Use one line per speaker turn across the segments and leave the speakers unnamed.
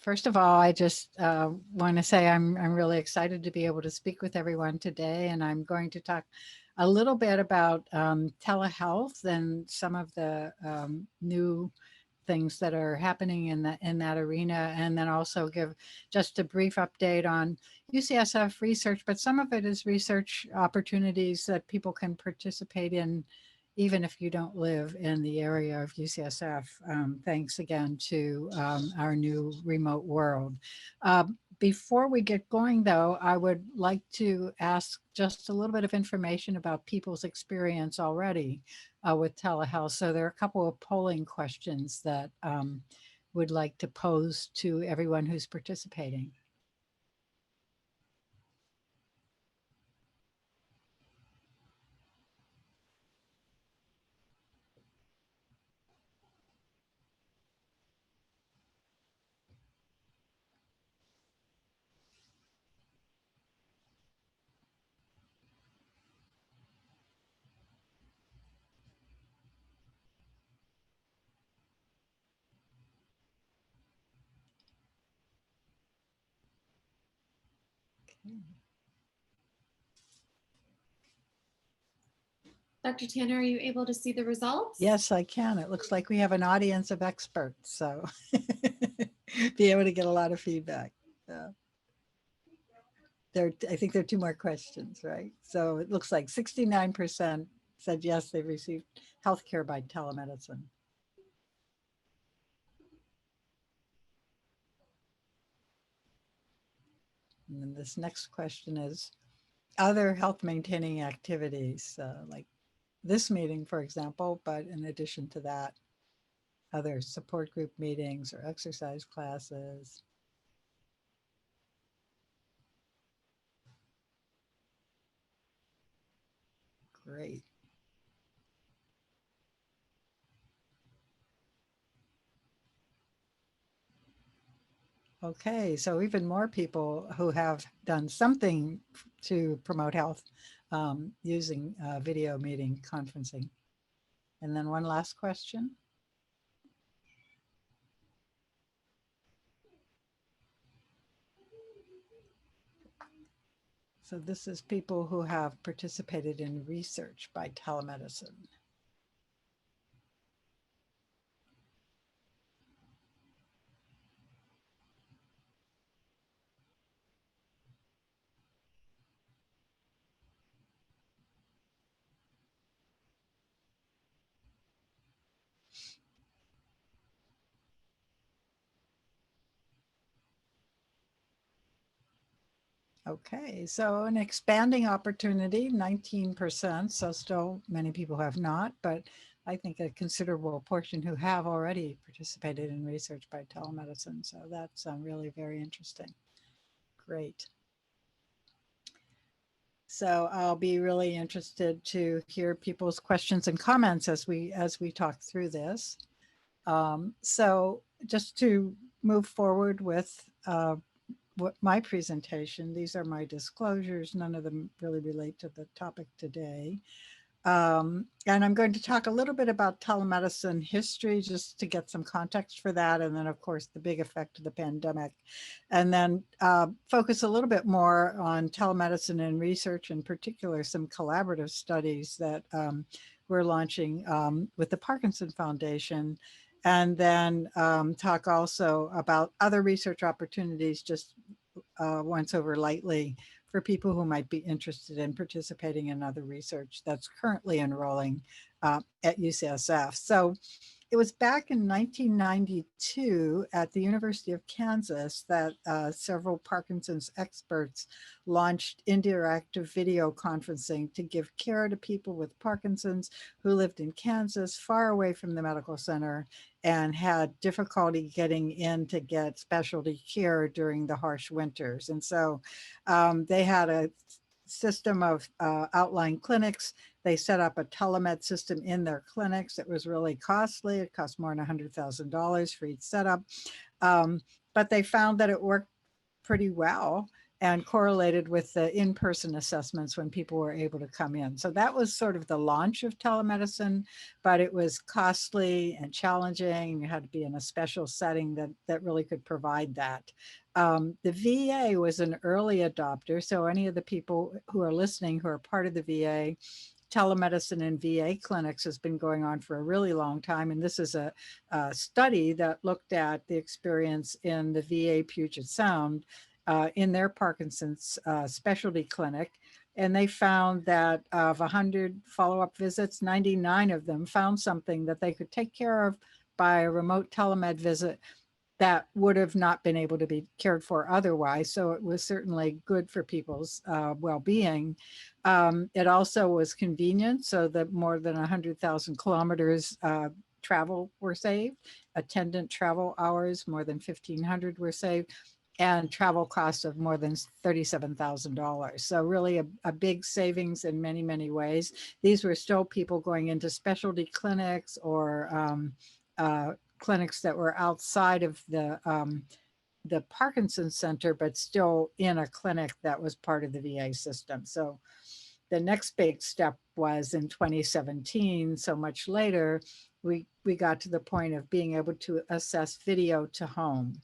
First of all, I just want to say I'm really excited to be able to speak with everyone today, and I'm going to talk a little bit about telehealth and some of the new things that are happening in that arena, and then also give just a brief update on UCSF research, but some of it is research opportunities that people can participate in even if you don't live in the area of UCSF, thanks again to our new remote world. Before we get going though, I would like to ask just a little bit of information about people's experience already with telehealth. So there are a couple of polling questions that would like to pose to everyone who's participating.
Dr. Tanner, are you able to see the results?
Yes, I can. It looks like we have an audience of experts, so be able to get a lot of feedback. I think there are two more questions, right? So it looks like 69% said yes, they've received healthcare by telemedicine. And then this next question is other health maintaining activities, like this meeting, for example, but in addition to that, other support group meetings or exercise classes. Great. Okay, so even more people who have done something to promote health using video meeting conferencing. And then one last question. So this is people who have participated in research by telemedicine. Okay, so an expanding opportunity, 19%. So still many people have not, but I think a considerable portion who have already participated in research by telemedicine. So that's really very interesting. Great. So I'll be really interested to hear people's questions and comments as we talk through this. So just to move forward with what my presentation, these are my disclosures. None of them really relate to the topic today. And I'm going to talk a little bit about telemedicine history, just to get some context for that. And then of course, the big effect of the pandemic. And then focus a little bit more on telemedicine and research, in particular, some collaborative studies that we're launching with the Parkinson Foundation. And then talk also about other research opportunities, just once over lightly, for people who might be interested in participating in other research that's currently enrolling at UCSF. So it was back in 1992 at the University of Kansas that several Parkinson's experts launched interactive video conferencing to give care to people with Parkinson's who lived in Kansas, far away from the medical center, and had difficulty getting in to get specialty care during the harsh winters. And so they had a system of outlying clinics. They set up a telemed system in their clinics. It was really costly. It cost more than $100,000 for each setup. But they found that it worked pretty well. and correlated with the in-person assessments when people were able to come in. So that was sort of the launch of telemedicine, but it was costly and challenging. You had to be in a special setting that really could provide that. The VA was an early adopter. So any of the people who are listening who are part of the VA, telemedicine in VA clinics has been going on for a really long time. And this is a study that looked at the experience in the VA Puget Sound in their Parkinson's specialty clinic. And they found that of 100 follow-up visits, 99 of them found something that they could take care of by a remote telemed visit that would have not been able to be cared for otherwise. So it was certainly good for people's well-being. It also was convenient, so that more than 100,000 kilometers travel were saved. Attendant travel hours, more than 1,500 were saved, and travel costs of more than $37,000. So really a big savings in many, many ways. These were still people going into specialty clinics or clinics that were outside of the Parkinson's Center, but still in a clinic that was part of the VA system. So the next big step was in 2017, so much later, we got to the point of being able to assess video to home.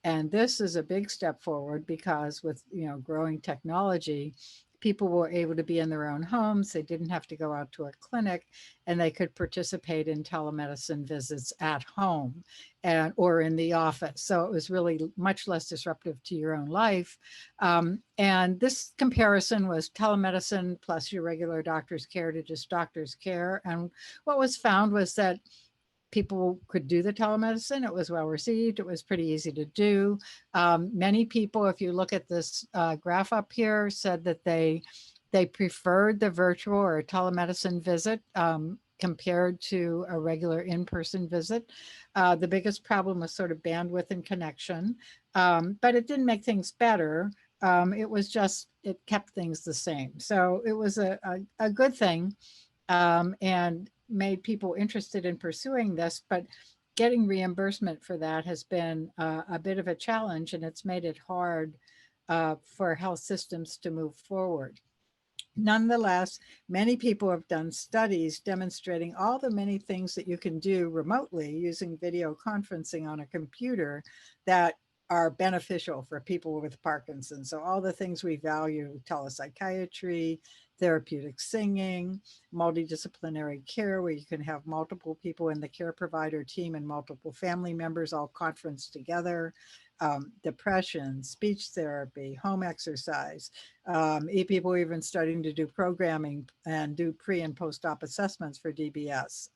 And this is a big step forward because with growing technology, people were able to be in their own homes. They didn't have to go out to a clinic, and they could participate in telemedicine visits at home or in the office. So it was really much less disruptive to your own life. And this comparison was telemedicine plus your regular doctor's care to just doctor's care. And what was found was that people could do the telemedicine. It was well received. It was pretty easy to do. Many people, if you look at this graph up here, said that they preferred the virtual or a telemedicine visit compared to a regular in-person visit. The biggest problem was sort of bandwidth and connection, but it didn't make things better. It kept things the same. So it was a good thing. And made people interested in pursuing this, but getting reimbursement for that has been a bit of a challenge, and it's made it hard for health systems to move forward. Nonetheless, many people have done studies demonstrating all the many things that you can do remotely using video conferencing on a computer that are beneficial for people with Parkinson's. So all the things we value, telepsychiatry, therapeutic singing, multidisciplinary care, where you can have multiple people in the care provider team and multiple family members all conference together, depression, speech therapy, home exercise. People are even starting to do programming and do pre and post-op assessments for DBS.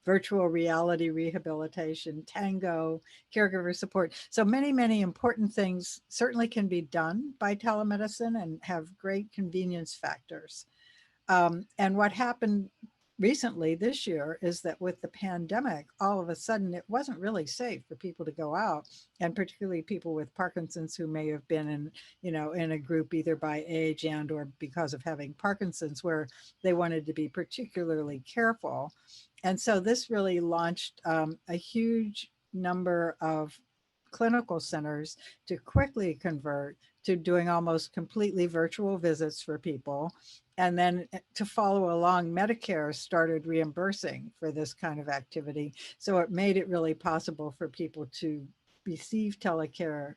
Virtual reality rehabilitation, tango, caregiver support. So many, many important things certainly can be done by telemedicine and have great convenience factors. And what happened recently this year is that with the pandemic, all of a sudden it wasn't really safe for people to go out, and particularly people with Parkinson's who may have been in a group either by age and or because of having Parkinson's, where they wanted to be particularly careful. And so this really launched a huge number of clinical centers to quickly convert to doing almost completely virtual visits for people. And then to follow along, Medicare started reimbursing for this kind of activity. So it made it really possible for people to receive telehealth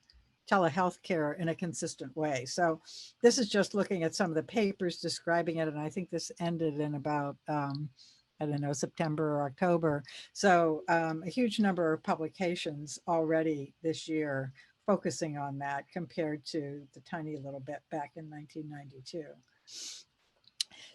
care in a consistent way. So this is just looking at some of the papers describing it. And I think this ended in about, September or October. So a huge number of publications already this year focusing on that compared to the tiny little bit back in 1992.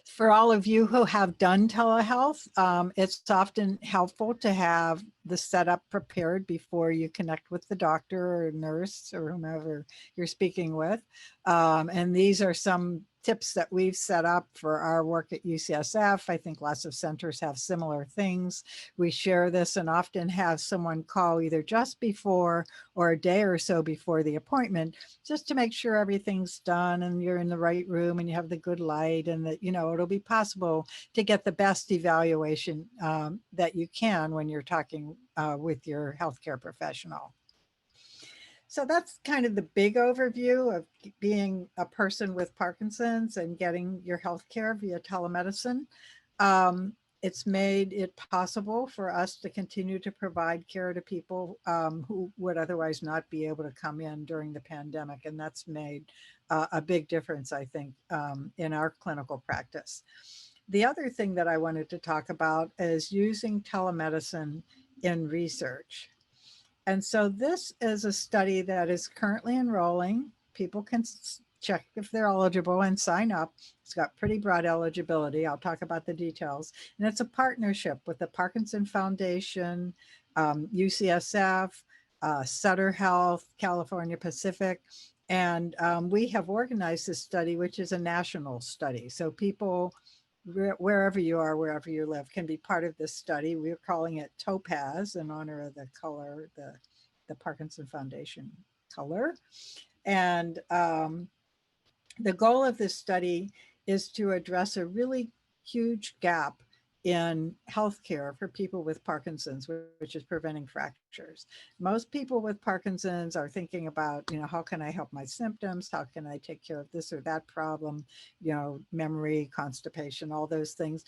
For all of you who have done telehealth, it's often helpful to have the setup prepared before you connect with the doctor or nurse or whomever you're speaking with. And these are some tips that we've set up for our work at UCSF. I think lots of centers have similar things. We share this and often have someone call either just before or a day or so before the appointment, just to make sure everything's done and you're in the right room and you have the good light, and that, it'll be possible to get the best evaluation that you can when you're talking with your healthcare professional. So that's kind of the big overview of being a person with Parkinson's and getting your health care via telemedicine. It's made it possible for us to continue to provide care to people who would otherwise not be able to come in during the pandemic. And that's made a big difference, I think, in our clinical practice. The other thing that I wanted to talk about is using telemedicine in research. And so this is a study that is currently enrolling. People can check if they're eligible and sign up. It's got pretty broad eligibility. I'll talk about the details. And it's a partnership with the Parkinson Foundation, UCSF, Sutter Health, California Pacific. And we have organized this study, which is a national study. So people wherever you are, wherever you live, can be part of this study. We're calling it TOPAZ in honor of the color, the Parkinson Foundation color. And the goal of this study is to address a really huge gap in healthcare for people with Parkinson's, which is preventing fractures. Most people with Parkinson's are thinking about, how can I help my symptoms? How can I take care of this or that problem? Memory, constipation, all those things.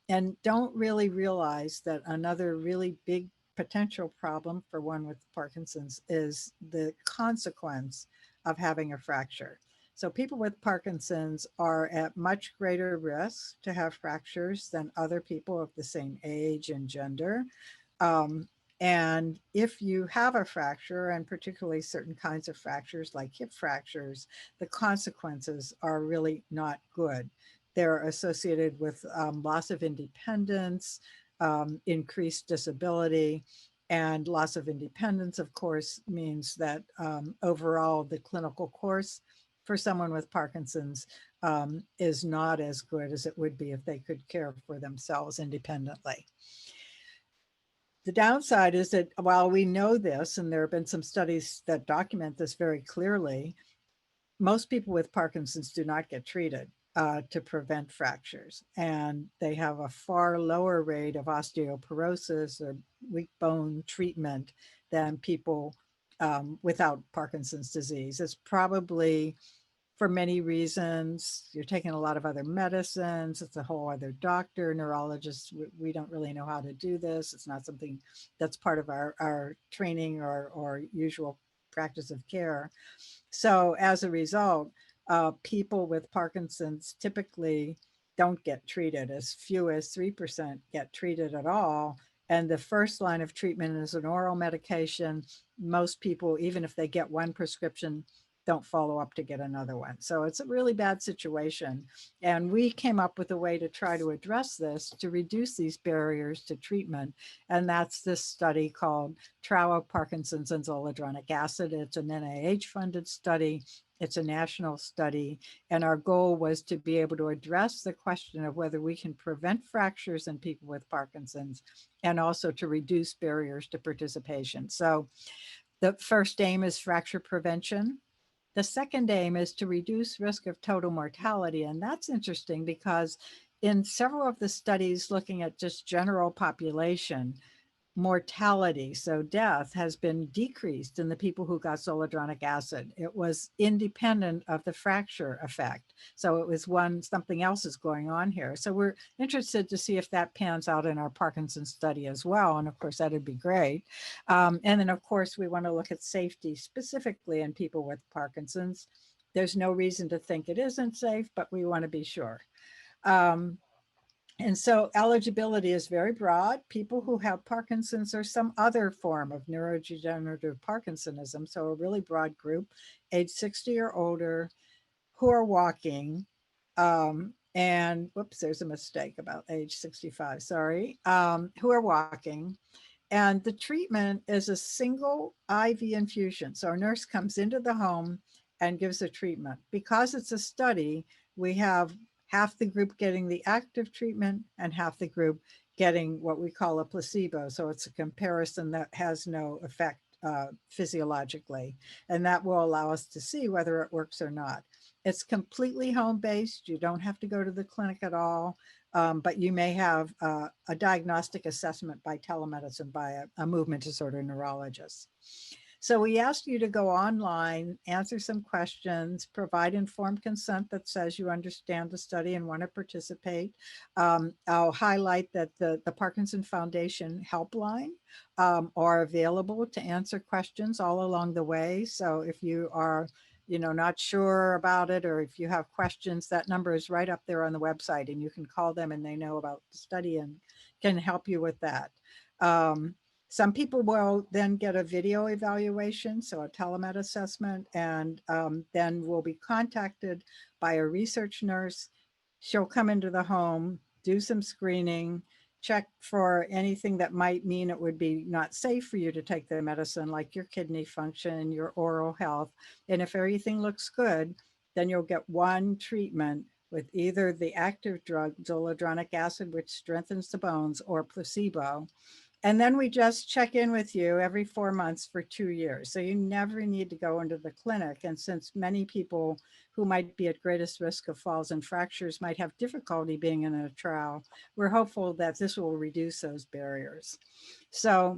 And don't really realize that another really big potential problem for one with Parkinson's is the consequence of having a fracture. So people with Parkinson's are at much greater risk to have fractures than other people of the same age and gender. And if you have a fracture, and particularly certain kinds of fractures like hip fractures, the consequences are really not good. They're associated with loss of independence, increased disability, and loss of independence, of course, means that overall the clinical course for someone with Parkinson's is not as good as it would be if they could care for themselves independently. The downside is that while we know this, and there have been some studies that document this very clearly, most people with Parkinson's do not get treated to prevent fractures. And they have a far lower rate of osteoporosis or weak bone treatment than people without Parkinson's disease. It's probably for many reasons. You're taking a lot of other medicines. It's a whole other doctor, neurologists. We don't really know how to do this. It's not something that's part of our training or usual practice of care. So as a result, people with Parkinson's typically don't get treated. As few as 3% get treated at all. And the first line of treatment is an oral medication. Most people, even if they get one prescription, don't follow up to get another one. So it's a really bad situation. And we came up with a way to try to address this, to reduce these barriers to treatment. And that's this study called Trial of Parkinson's and Zoledronic acid. It's an NIH-funded study. It's a national study. And our goal was to be able to address the question of whether we can prevent fractures in people with Parkinson's and also to reduce barriers to participation. So the first aim is fracture prevention. The second aim is to reduce risk of total mortality. And that's interesting because in several of the studies looking at just general population, mortality, so death, has been decreased in the people who got zoledronic acid. It was independent of the fracture effect. So it was something else is going on here. So we're interested to see if that pans out in our Parkinson's study as well. And of course, that'd be great. And then of course, we want to look at safety specifically in people with Parkinson's. There's no reason to think it isn't safe, but we want to be sure. And so eligibility is very broad. People who have Parkinson's or some other form of neurodegenerative Parkinsonism, so a really broad group, age 60 or older, who are walking, and whoops, there's a mistake about age 65, sorry, who are walking. And the treatment is a single IV infusion. So a nurse comes into the home and gives a treatment. Because it's a study, we have half the group getting the active treatment and half the group getting what we call a placebo. So it's a comparison that has no effect physiologically. And that will allow us to see whether it works or not. It's completely home-based. You don't have to go to the clinic at all, but you may have a diagnostic assessment by telemedicine by a movement disorder neurologist. So we asked you to go online, answer some questions, provide informed consent that says you understand the study and want to participate. I'll highlight that the Parkinson Foundation helpline are available to answer questions all along the way. So if you are not sure about it, or if you have questions, that number is right up there on the website and you can call them and they know about the study and can help you with that. Some people will then get a video evaluation, so a telemed assessment, and then will be contacted by a research nurse. She'll come into the home, do some screening, check for anything that might mean it would be not safe for you to take the medicine, like your kidney function, your oral health. And if everything looks good, then you'll get one treatment with either the active drug, zoledronic acid, which strengthens the bones, or placebo. And then we just check in with you every 4 months for 2 years. So you never need to go into the clinic. And since many people who might be at greatest risk of falls and fractures might have difficulty being in a trial, we're hopeful that this will reduce those barriers. So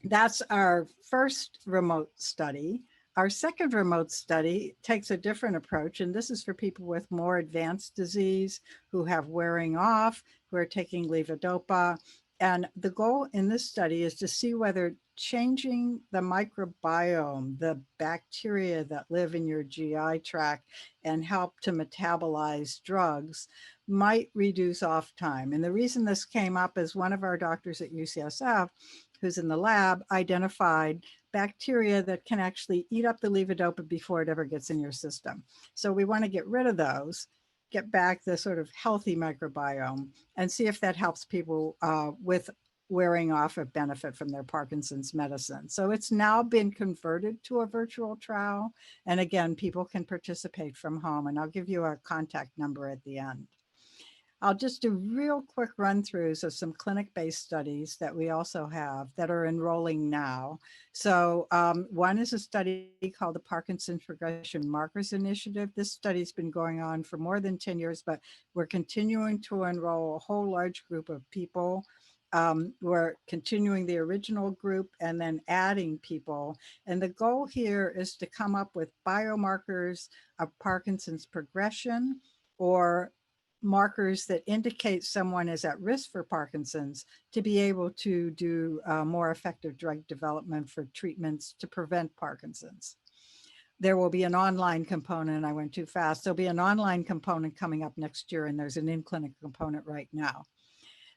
that's our first remote study. Our second remote study takes a different approach, and this is for people with more advanced disease who have wearing off, who are taking levodopa. And the goal in this study is to see whether changing the microbiome, the bacteria that live in your GI tract and help to metabolize drugs, might reduce off time. And the reason this came up is one of our doctors at UCSF, who's in the lab, identified bacteria that can actually eat up the levodopa before it ever gets in your system. So we want to get rid of those, get back the sort of healthy microbiome, and see if that helps people with wearing off of benefit from their Parkinson's medicine. So it's now been converted to a virtual trial. And again, people can participate from home, and I'll give you a contact number at the end. I'll just do real quick run-throughs of some clinic-based studies that we also have that are enrolling now. So one is a study called the Parkinson Progression Markers Initiative. This study's been going on for more than 10 years, but we're continuing to enroll a whole large group of people. We're continuing the original group and then adding people. And the goal here is to come up with biomarkers of Parkinson's progression, or markers that indicate someone is at risk for Parkinson's, to be able to do more effective drug development for treatments to prevent Parkinson's. There will be an online component. I went too fast. There'll be an online component coming up next year, and there's an in-clinic component right now.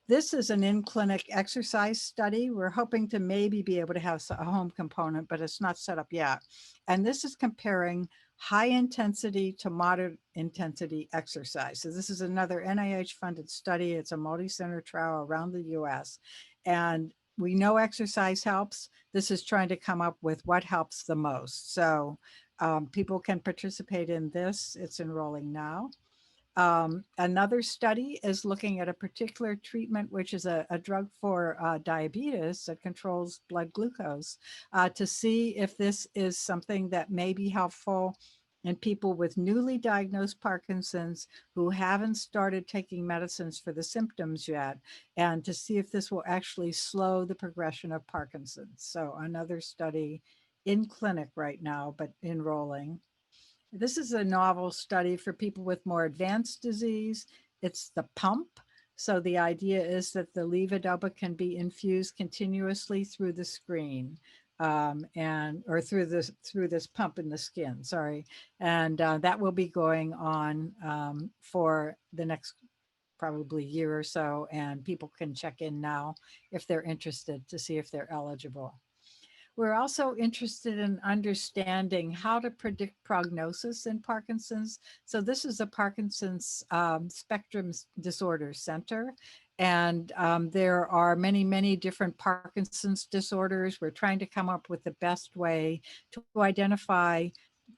This is an in-clinic exercise study. We're hoping to maybe be able to have a home component, but it's not set up yet. And this is comparing high intensity to moderate intensity exercise. So this is another NIH funded study. It's a multi-center trial around the US. And we know exercise helps. This is trying to come up with what helps the most. So people can participate in this. It's enrolling now. Another study is looking at a particular treatment, which is a drug for diabetes that controls blood glucose, to see if this is something that may be helpful in people with newly diagnosed Parkinson's who haven't started taking medicines for the symptoms yet, and to see if this will actually slow the progression of Parkinson's. So another study in clinic right now, but enrolling. This is a novel study for people with more advanced disease. It's the pump. So the idea is that the levodopa can be infused continuously through the screen, or through this pump in the skin, sorry. And that will be going on for the next probably year or so. And people can check in now if they're interested to see if they're eligible. We're also interested in understanding how to predict prognosis in Parkinson's. So this is a Parkinson's Spectrum Disorder Center. And there are many, many different Parkinson's disorders. We're trying to come up with the best way to identify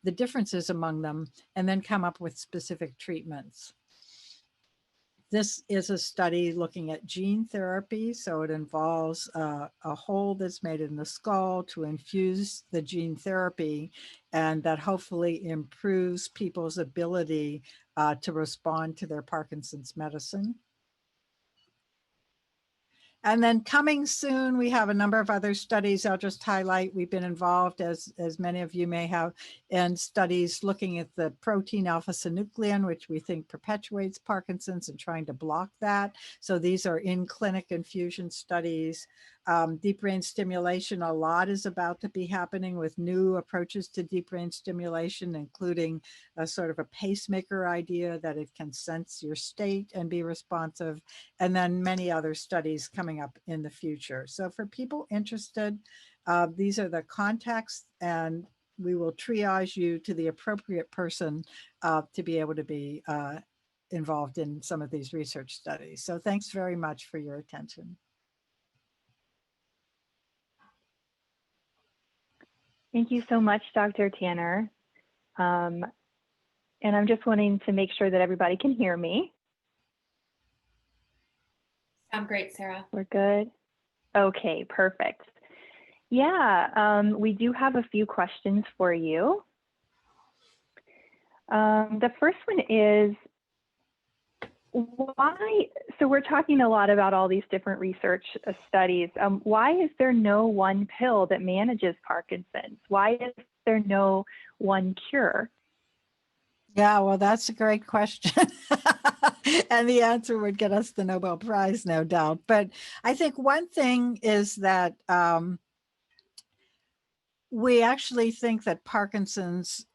the differences among them and then come up with specific treatments. This is a study looking at gene therapy. So it involves a hole that's made in the skull to infuse the gene therapy, and that hopefully improves people's ability to respond to their Parkinson's medicine. And then coming soon, we have a number of other studies I'll just highlight. We've been involved, as many of you may have, in studies looking at the protein alpha-synuclein, which we think perpetuates Parkinson's, and trying to block that. So these are in-clinic infusion studies. Deep brain stimulation, a lot is about to be happening with new approaches to deep brain stimulation, including a sort of a pacemaker idea that it can sense your state and be responsive, and then many other studies coming up in the future. So for people interested, these are the contacts, and we will triage you to the appropriate person to be able to be involved in some of these research studies. So thanks very much for your attention.
Thank you so much, Dr. Tanner. And I'm just wanting to make sure that everybody can hear me.
Sound great, Sarah.
We're good. Okay, perfect. Yeah, we do have a few questions for you. The first one is, why, so we're talking a lot about all these different research studies. Why is there no one pill that manages Parkinson's? Why is there no one cure?
Yeah, well, that's a great question. And the answer would get us the Nobel Prize, no doubt. But I think one thing is that we actually think that Parkinson's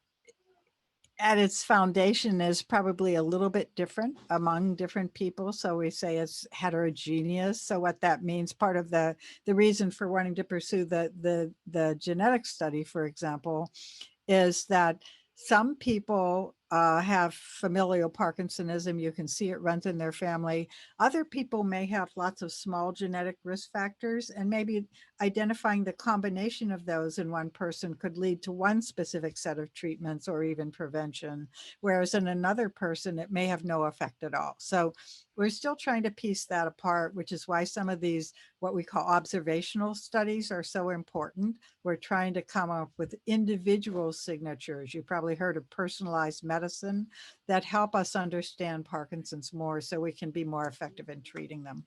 at its foundation is probably a little bit different among different people. So we say it's heterogeneous. So what that means, part of the reason for wanting to pursue the genetic study, for example, is that some people have familial Parkinsonism. You can see it runs in their family. Other people may have lots of small genetic risk factors, and maybe identifying the combination of those in one person could lead to one specific set of treatments or even prevention, whereas in another person, it may have no effect at all. So we're still trying to piece that apart, which is why some of these, what we call observational studies, are so important. We're trying to come up with individual signatures. You probably heard of personalized medicine that help us understand Parkinson's more so we can be more effective in treating them.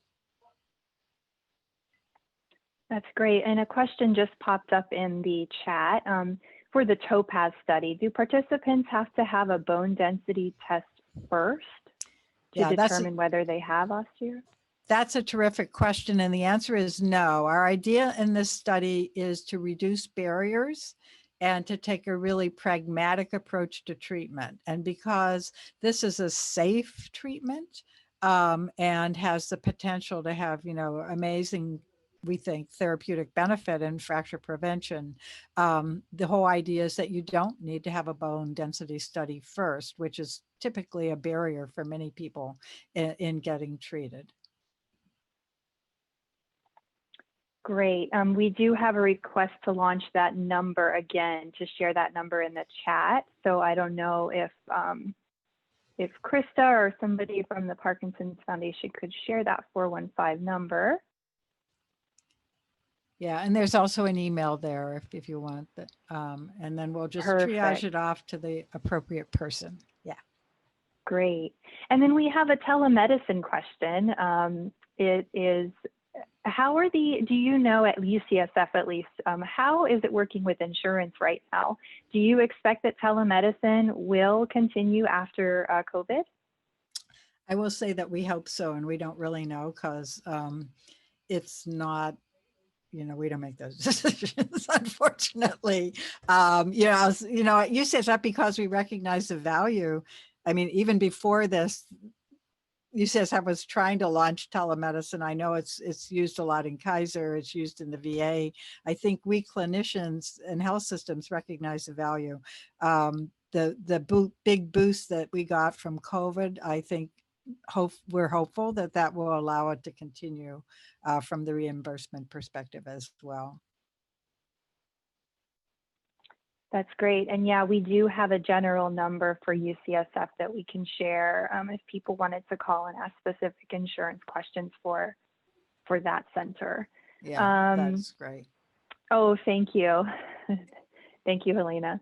That's great. And a question just popped up in the chat. For the TOPAZ study, do participants have to have a bone density test first to determine whether they have osteo?
That's a terrific question. And the answer is no. Our idea in this study is to reduce barriers and to take a really pragmatic approach to treatment. And because this is a safe treatment and has the potential to have, you know, amazing, we think, therapeutic benefit in fracture prevention, the whole idea is that you don't need to have a bone density study first, which is typically a barrier for many people in getting treated.
Great. We do have a request to launch that number again, to share that number in the chat. So I don't know if Krista or somebody from the Parkinson's Foundation could share that 415 number.
Yeah, and there's also an email there if you want that. And then we'll just triage it off to the appropriate person. Yeah.
Great. And then we have a telemedicine question. It is, how are do you know at UCSF at least, how is it working with insurance right now? Do you expect that telemedicine will continue after COVID?
I will say that we hope so, and we don't really know because it's not, you know, we don't make those decisions, unfortunately. At UCSF, because we recognize the value. I mean, even before this, UCSF was trying to launch telemedicine. I know it's used a lot in Kaiser, it's used in the VA. I think we clinicians and health systems recognize the value. The big boost that we got from COVID, I think we're hopeful that that will allow it to continue from the reimbursement perspective as well.
That's great. And yeah, we do have a general number for UCSF that we can share if people wanted to call and ask specific insurance questions for that center.
Yeah, that's great.
Oh, thank you. Thank you, Helena.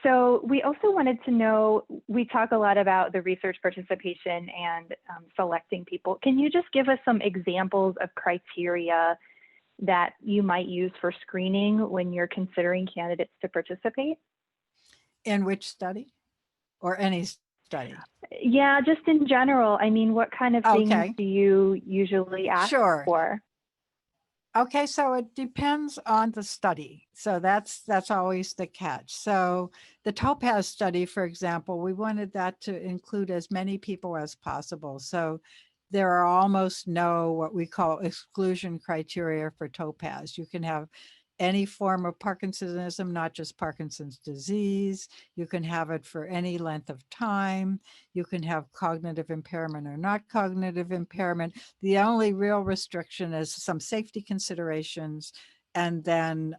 So we also wanted to know, we talk a lot about the research participation and selecting people. Can you just give us some examples of criteria that you might use for screening when you're considering candidates to participate?
In which study or any study?
Yeah, just in general. I mean, what kind of things
Okay.
do you usually ask
Sure.
for?
Okay, so it depends on the study. So that's always the catch. So the TOPAZ study, for example, we wanted that to include as many people as possible. So there are almost no what we call exclusion criteria for TOPAZ. You can have any form of Parkinsonism, not just Parkinson's disease. You can have it for any length of time. You can have cognitive impairment or not cognitive impairment. The only real restriction is some safety considerations. And then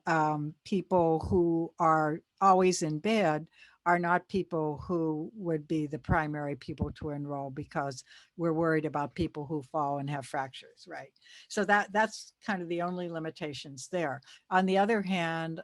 people who are always in bed are not people who would be the primary people to enroll, because we're worried about people who fall and have fractures, right? So that's kind of the only limitations there. On the other hand,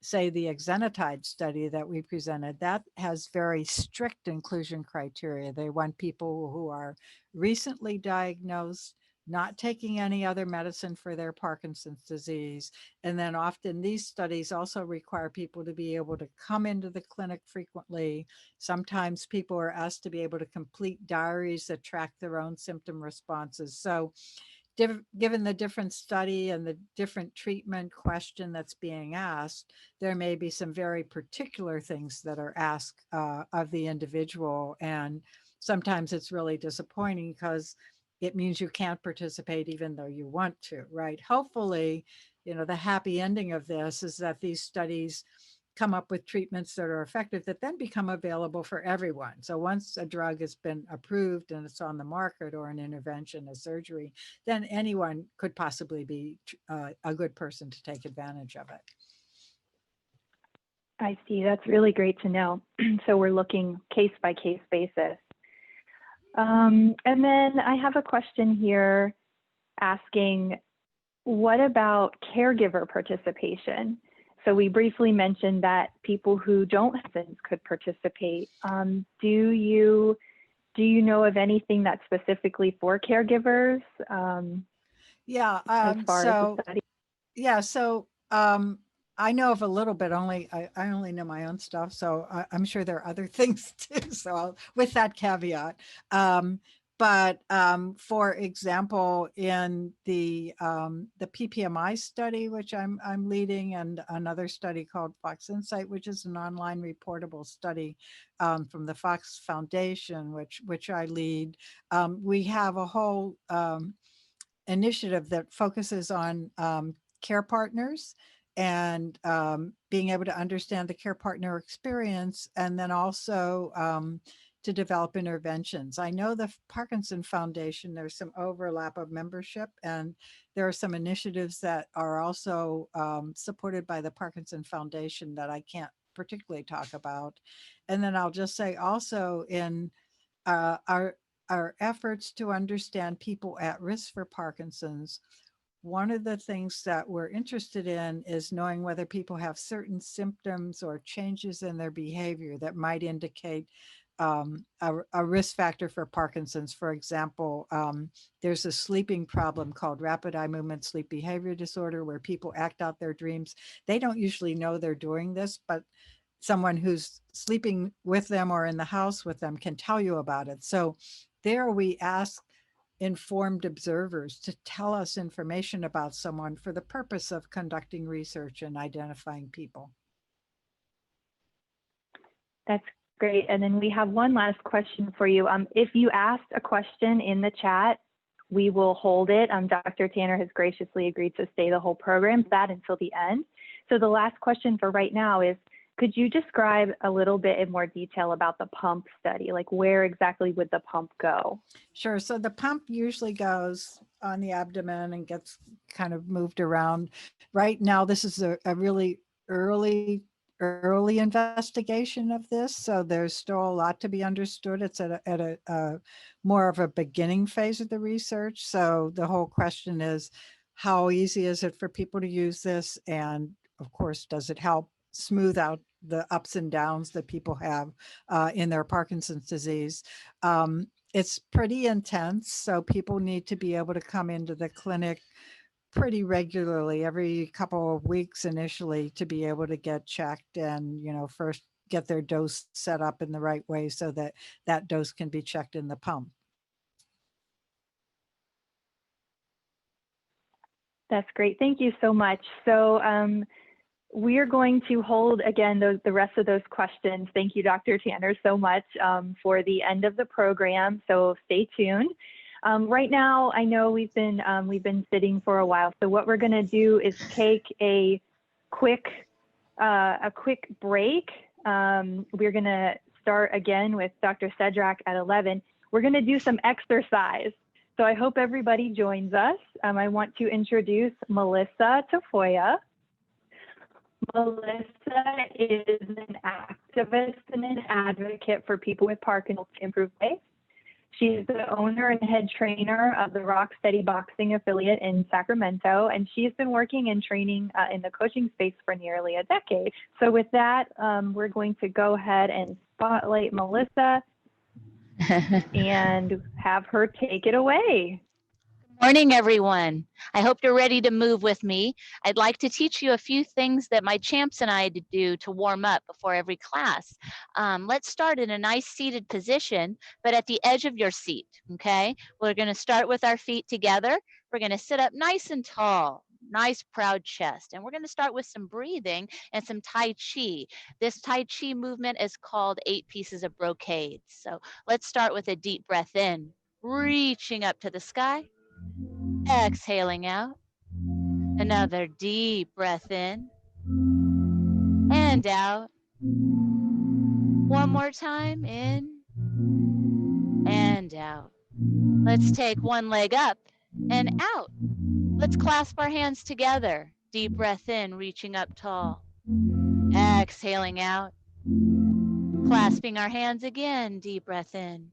say the exenatide study that we presented, that has very strict inclusion criteria. They want people who are recently diagnosed, not taking any other medicine for their Parkinson's disease. And then often these studies also require people to be able to come into the clinic frequently. Sometimes people are asked to be able to complete diaries that track their own symptom responses. So given the different study and the different treatment question that's being asked, there may be some very particular things that are asked of the individual. And sometimes it's really disappointing because it means you can't participate even though you want to, right? Hopefully, the happy ending of this is that these studies come up with treatments that are effective that then become available for everyone. So once a drug has been approved and it's on the market, or an intervention, a surgery, then anyone could possibly be a good person to take advantage of it.
I see. That's really great to know. So we're looking case by case basis. And then I have a question here asking, what about caregiver participation? So we briefly mentioned that people who don't have Parkinson's could participate. Do you know of anything that's specifically for caregivers?
Yeah.
As far as the study?
Yeah. So I know of a little bit. I only know my own stuff, so I'm sure there are other things too. So with that caveat. But for example, in the PPMI study, which I'm leading, and another study called Fox Insight, which is an online reportable study from the Fox Foundation, which I lead, we have a whole initiative that focuses on care partners and being able to understand the care partner experience, and then also to develop interventions. I know the Parkinson Foundation, there's some overlap of membership, and there are some initiatives that are also supported by the Parkinson Foundation that I can't particularly talk about. And then I'll just say also in our efforts to understand people at risk for Parkinson's, one of the things that we're interested in is knowing whether people have certain symptoms or changes in their behavior that might indicate a risk factor for Parkinson's. For example, there's a sleeping problem called rapid eye movement sleep behavior disorder, where people act out their dreams. They don't usually know they're doing this, but someone who's sleeping with them or in the house with them can tell you about it. So there we ask informed observers to tell us information about someone for the purpose of conducting research and identifying people.
That's great. And then we have one last question for you. If you asked a question in the chat, we will hold it. Dr. Tanner has graciously agreed to stay the whole program, that until the end. So the last question for right now is, could you describe a little bit in more detail about the pump study? Like, where exactly would the pump go?
Sure. So the pump usually goes on the abdomen and gets kind of moved around. Right now, this is a really early investigation of this. So there's still a lot to be understood. It's at a more of a beginning phase of the research. So the whole question is, how easy is it for people to use this? And of course, does it help smooth out the ups and downs that people have in their Parkinson's disease. It's pretty intense, so people need to be able to come into the clinic pretty regularly, every couple of weeks initially, to be able to get checked and, first get their dose set up in the right way so that that dose can be checked in the pump.
That's great. Thank you so much. So we are going to hold, again, the rest of those questions. Thank you, Dr. Tanner, so much for the end of the program. So stay tuned. Right now, I know we've been sitting for a while. So what we're going to do is take a quick break. We're going to start again with Dr. Sedrak at 11. We're going to do some exercise. So I hope everybody joins us. I want to introduce Melissa Tafoya. Melissa is an activist and an advocate for people with Parkinson's to improve life. She's the owner and head trainer of the Rocksteady Boxing affiliate in Sacramento, and she's been working and training in the coaching space for nearly a decade. So with that, we're going to go ahead and spotlight Melissa and have her take it away.
Morning, everyone. I hope you're ready to move with me. I'd like to teach you a few things that my champs and I do to warm up before every class. Let's start in a nice seated position, but at the edge of your seat, okay? We're going to start with our feet together. We're going to sit up nice and tall. Nice proud chest, and we're going to start with some breathing and some Tai Chi. This Tai Chi movement is called 8 pieces of brocade. So let's start with a deep breath in, reaching up to the sky, exhaling out. Another deep breath in and out. One more time, in and out. Let's take one leg up and out. Let's clasp our hands together. Deep breath in, reaching up tall. Exhaling out. Clasping our hands again. Deep breath in.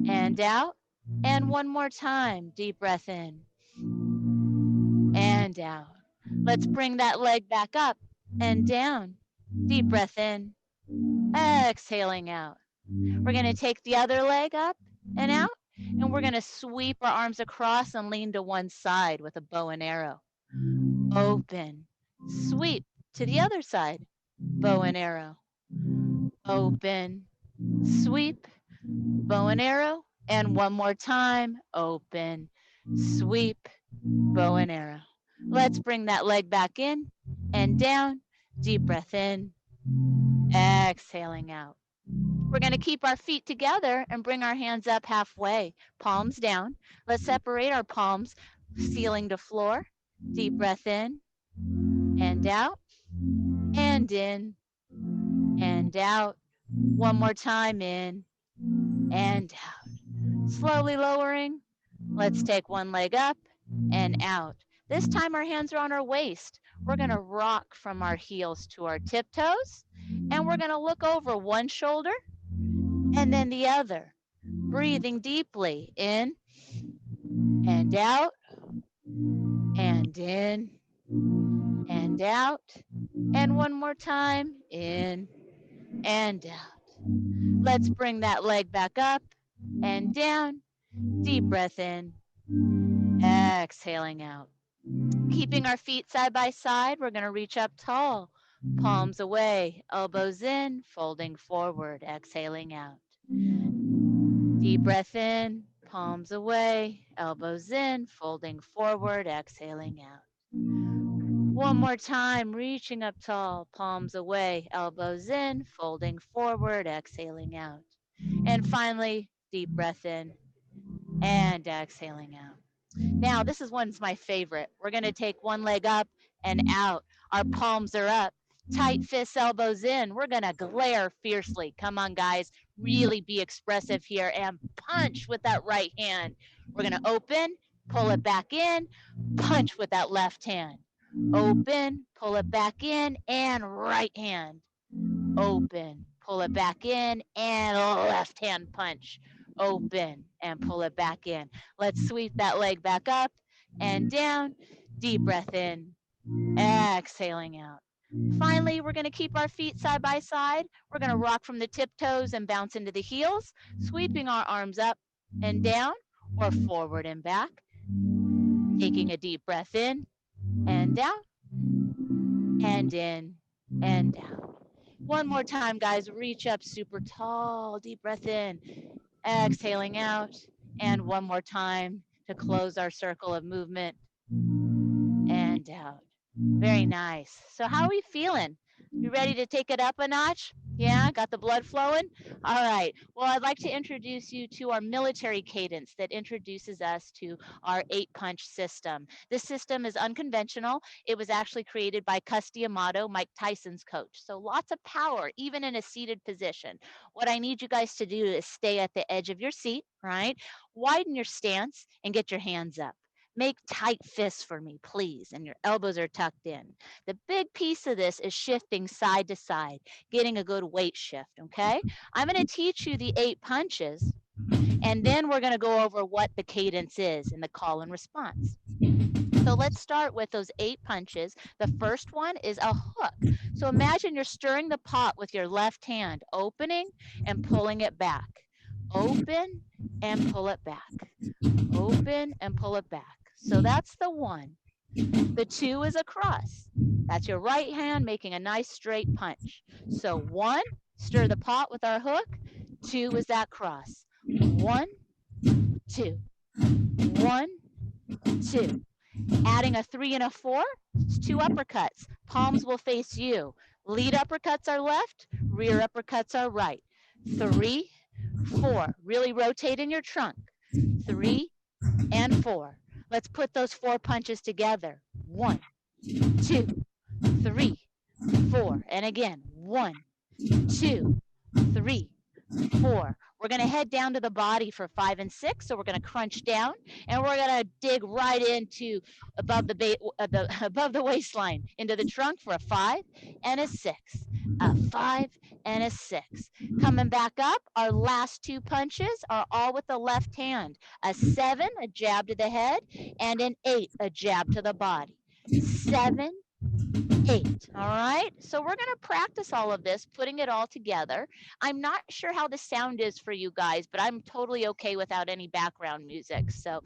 And out. And one more time. Deep breath in. And out. Let's bring that leg back up and down. Deep breath in. Exhaling out. We're going to take the other leg up and out. And we're going to sweep our arms across and lean to one side with a bow and arrow. Open. Sweep to the other side. Bow and arrow. Open. Sweep. Bow and arrow. And one more time. Open. Sweep. Bow and arrow. Let's bring that leg back in and down. Deep breath in. Exhaling out. We're going to keep our feet together and bring our hands up halfway, palms down. Let's separate our palms, ceiling to floor. Deep breath in and out, and in and out. One more time, in and out. Slowly lowering. Let's take one leg up and out. This time our hands are on our waist. We're going to rock from our heels to our tiptoes, and we're going to look over one shoulder and then the other, breathing deeply in and out, and in and out, and one more time, in and out. Let's bring that leg back up and down. Deep breath in, exhaling out. Keeping our feet side by side, we're going to reach up tall, palms away, elbows in, folding forward, exhaling out. Deep breath in, palms away, elbows in, folding forward, exhaling out. One more time, reaching up tall, palms away, elbows in, folding forward, exhaling out. And finally, deep breath in and exhaling out. Now, this is one's my favorite. We're going to take one leg up and out. Our palms are up. Tight fists, elbows in. We're going to glare fiercely. Come on, guys. Really be expressive here and punch with that right hand. We're going to open, pull it back in, punch with that left hand. Open, pull it back in, and right hand. Open, pull it back in, and left hand punch. Open and pull it back in. Let's sweep that leg back up and down. Deep breath in, exhaling out. Finally, we're going to keep our feet side by side. We're going to rock from the tiptoes and bounce into the heels, sweeping our arms up and down or forward and back. Taking a deep breath in and out and in and out. One more time, guys. Reach up super tall. Deep breath in. Exhaling out. And one more time to close our circle of movement. And out. Very nice. So how are we feeling? You ready to take it up a notch? Yeah, got the blood flowing? All right. Well, I'd like to introduce you to our military cadence that introduces us to our 8-punch system. This system is unconventional. It was actually created by Cus D'Amato, Mike Tyson's coach. So lots of power, even in a seated position. What I need you guys to do is stay at the edge of your seat, right? Widen your stance and get your hands up. Make tight fists for me, please, and your elbows are tucked in. The big piece of this is shifting side to side, getting a good weight shift, okay? I'm going to teach you the 8 punches, and then we're going to go over what the cadence is in the call and response. So let's start with those 8 punches. The first one is a hook. So imagine you're stirring the pot with your left hand, opening and pulling it back. Open and pull it back. Open and pull it back. So that's the 1. The 2 is a cross. That's your right hand making a nice straight punch. So 1, stir the pot with our hook. 2 is that cross. 1, 2. 1, 2. Adding a 3 and a 4, it's 2 uppercuts. Palms will face you. Lead uppercuts are left, rear uppercuts are right. 3, 4. Really rotate in your trunk. 3 and 4. Let's put those 4 punches together. 1, 2, 3, 4. And again, 1, 2, 3, 4. We're going to head down to the body for 5 and 6. So we're going to crunch down and we're going to dig right into above the waistline into the trunk for a 5 and a 6. A 5 and a 6. Coming back up, our last 2 punches are all with the left hand. A 7, a jab to the head, and an 8, a jab to the body. 7, 8. All right. So we're going to practice all of this, putting it all together. I'm not sure how the sound is for you guys, but I'm totally okay without any background music. So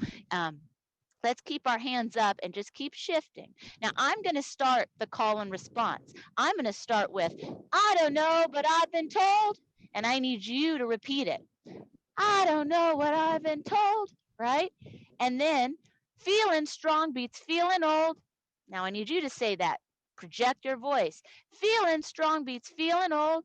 let's keep our hands up and just keep shifting. Now I'm going to start the call and response. I'm going to start with, I don't know, but I've been told, and I need you to repeat it. I don't know what I've been told, right? And then feeling strong beats feeling old. Now I need you to say that. Project your voice. Feeling strong beats feeling old.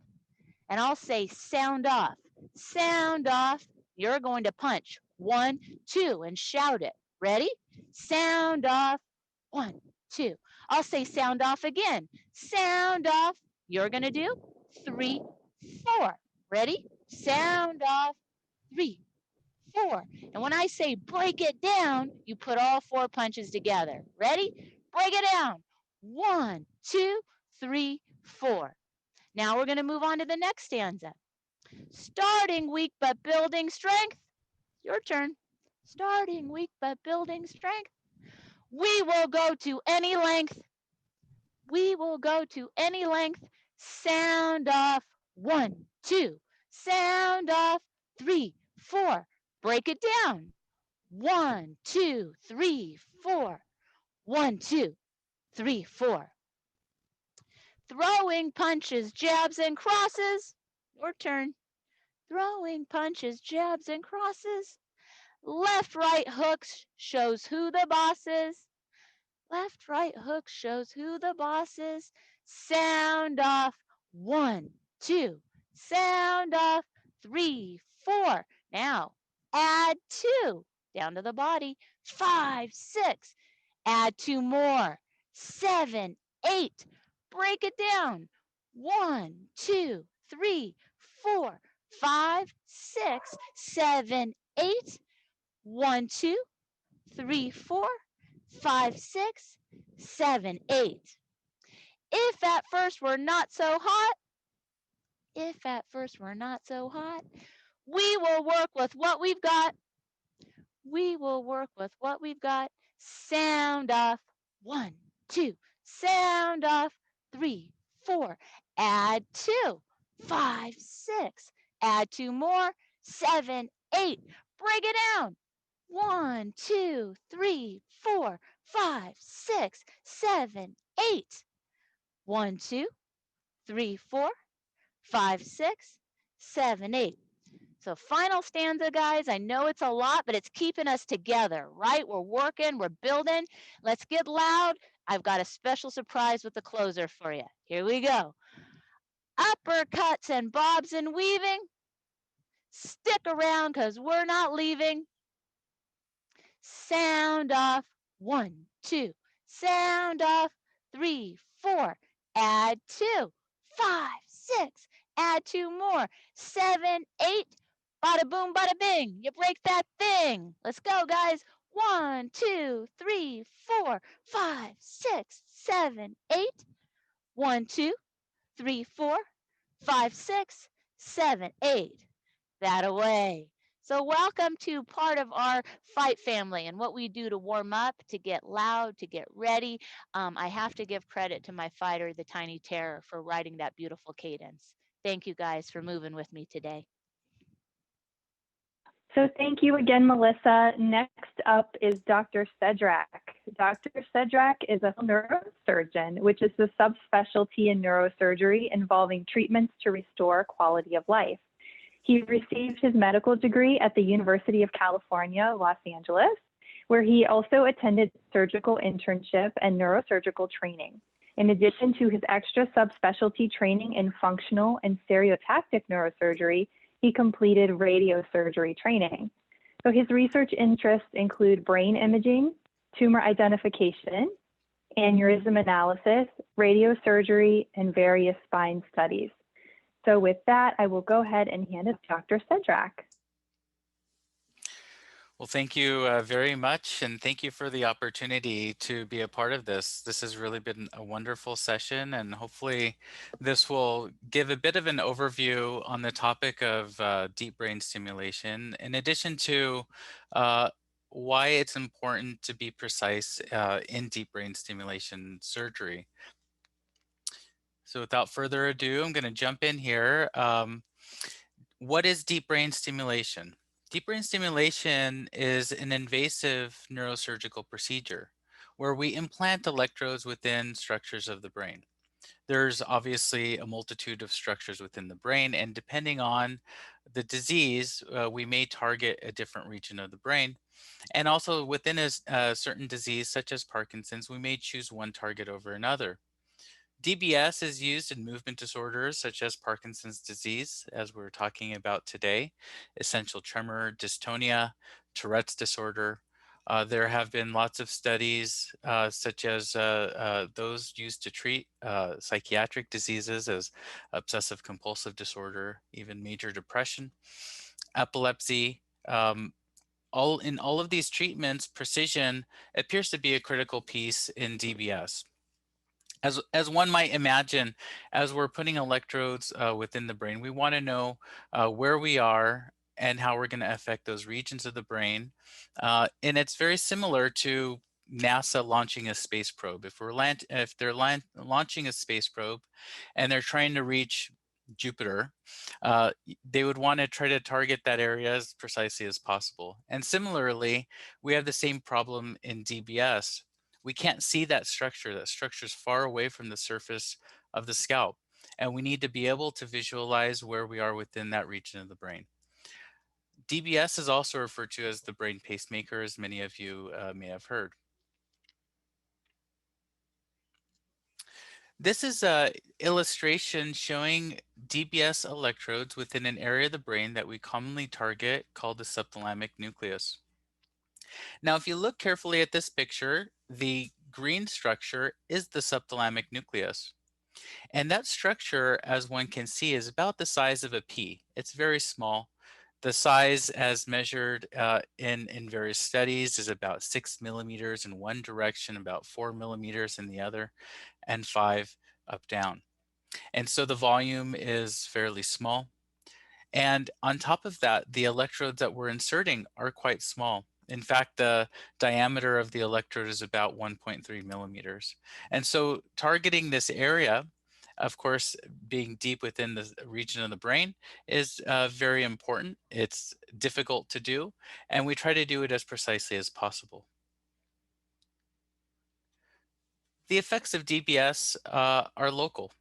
And I'll say sound off. Sound off. You're going to punch 1, 2 and shout it. Ready? Sound off. 1, 2. I'll say sound off again. Sound off. You're going to do 3, 4. Ready? Sound off. 3, 4. And when I say break it down, you put all 4 punches together. Ready? Break it down. 1, 2, 3, 4. Now we're going to move on to the next stanza. Starting weak but building strength. Your turn. Starting weak but building strength. We will go to any length. We will go to any length. Sound off. 1, 2. Sound off. 3, 4. Break it down. 1, 2, 3, 4. 1, 2, 3, 4. Throwing punches, jabs, and crosses. Your turn. Throwing punches, jabs, and crosses. Left, right hooks shows who the boss is. Left, right hook shows who the boss is. Sound off. 1, 2. Sound off. 3, 4. Now, add 2. Down to the body. 5, 6. Add 2 more. 7, 8. Break it down. 1, 2, 3, 4, 5, 6, 7, 8. 1, 2, 3, 4, 5, 6, 7, 8. If at first we're not so hot, if at first we're not so hot, we will work with what we've got. We will work with what we've got. Sound off. 1, 2. Sound off. 3, 4. Add 2, 5, 6. Add 2 more, 7, 8. Break it down. 1, 2, 3, 4, 5, 6, 7, 8. 1, 2, 3, 4, 5, 6, 7, 8. So final stanza, guys. I know it's a lot, but it's keeping us together, right? We're working, we're building. Let's get loud. I've got a special surprise with the closer for you. Here we go. Uppercuts and bobs and weaving. Stick around because we're not leaving. Sound off. 1, 2. Sound off. 3, 4. Add 2, 5, 6. Add 2 more. 7, 8. Bada boom, bada bing. You break that thing. Let's go, guys. 1, 2, 3, 4, 5, 6, 7, 8. 1, 2, 3, 4, 5, 6, 7, 8. That away. So welcome to part of our fight family and what we do to warm up, to get loud, to get ready. I have to give credit to my fighter, the Tiny Terror, for writing that beautiful cadence. Thank you guys for moving with me today.
So thank you again, Melissa. Next up is Dr. Sedrak. Dr. Sedrak is a neurosurgeon, which is the subspecialty in neurosurgery involving treatments to restore quality of life. He received his medical degree at the University of California, Los Angeles, where he also attended surgical internship and neurosurgical training. In addition to his extra subspecialty training in functional and stereotactic neurosurgery, he completed radiosurgery training. So his research interests include brain imaging, tumor identification, aneurysm analysis, radiosurgery, and various spine studies. So with that, I will go ahead and hand it to Dr. Sedrak.
Well, thank you very much, and thank you for the opportunity to be a part of this. This has really been a wonderful session, and hopefully this will give a bit of an overview on the topic of deep brain stimulation, in addition to why it's important to be precise in deep brain stimulation surgery. So without further ado, I'm going to jump in here. What is deep brain stimulation? Deep brain stimulation is an invasive neurosurgical procedure where we implant electrodes within structures of the brain. There's obviously a multitude of structures within the brain, and depending on the disease, we may target a different region of the brain. And also within a certain disease, such as Parkinson's, we may choose one target over another. DBS is used in movement disorders such as Parkinson's disease, as we're talking about today, essential tremor, dystonia, Tourette's disorder. There have been lots of studies such as those used to treat psychiatric diseases as obsessive compulsive disorder, even major depression, epilepsy. In all of these treatments, precision appears to be a critical piece in DBS. As one might imagine, as we're putting electrodes within the brain, we want to know where we are and how we're going to affect those regions of the brain. And it's very similar to NASA launching a space probe. If they're launching a space probe and they're trying to reach Jupiter, they would want to try to target that area as precisely as possible. And similarly, we have the same problem in DBS. We can't see that structure. That structure is far away from the surface of the scalp, and we need to be able to visualize where we are within that region of the brain. DBS is also referred to as the brain pacemaker, as many of you may have heard. This is an illustration showing DBS electrodes within an area of the brain that we commonly target called the subthalamic nucleus. Now, if you look carefully at this picture, the green structure is the subthalamic nucleus. And that structure, as one can see, is about the size of a pea. It's very small. The size as measured in various studies is about 6 millimeters in one direction, about 4 millimeters in the other, and 5 up down. And so the volume is fairly small. And on top of that, the electrodes that we're inserting are quite small. In fact, the diameter of the electrode is about 1.3 millimeters. And so targeting this area, of course, being deep within the region of the brain is very important. It's difficult to do, and we try to do it as precisely as possible. The effects of DBS are local.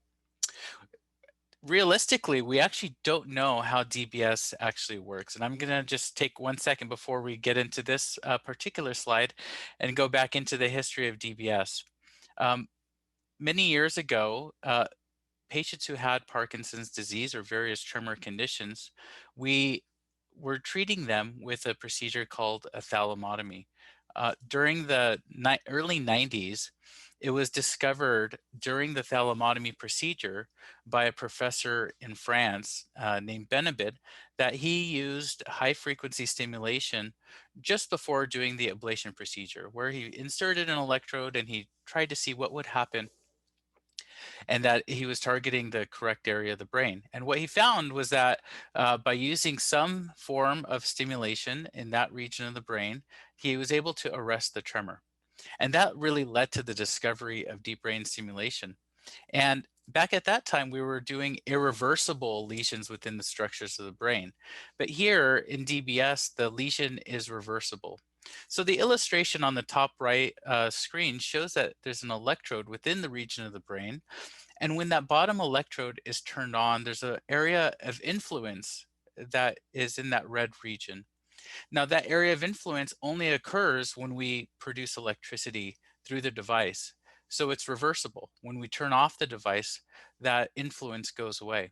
Realistically, we actually don't know how DBS actually works. And I'm going to just take 1 second before we get into this particular slide and go back into the history of DBS. Many years ago, patients who had Parkinson's disease or various tremor conditions, we were treating them with a procedure called a thalamotomy. During the early 90s, it was discovered during the thalamotomy procedure by a professor in France named Benabid that he used high frequency stimulation just before doing the ablation procedure, where he inserted an electrode and he tried to see what would happen, and that he was targeting the correct area of the brain. And what he found was that by using some form of stimulation in that region of the brain, he was able to arrest the tremor. And that really led to the discovery of deep brain stimulation. And back at that time, we were doing irreversible lesions within the structures of the brain. But here in DBS, the lesion is reversible. So the illustration on the top right screen shows that there's an electrode within the region of the brain. And when that bottom electrode is turned on, there's an area of influence that is in that red region. Now, that area of influence only occurs when we produce electricity through the device. So it's reversible. When we turn off the device, that influence goes away.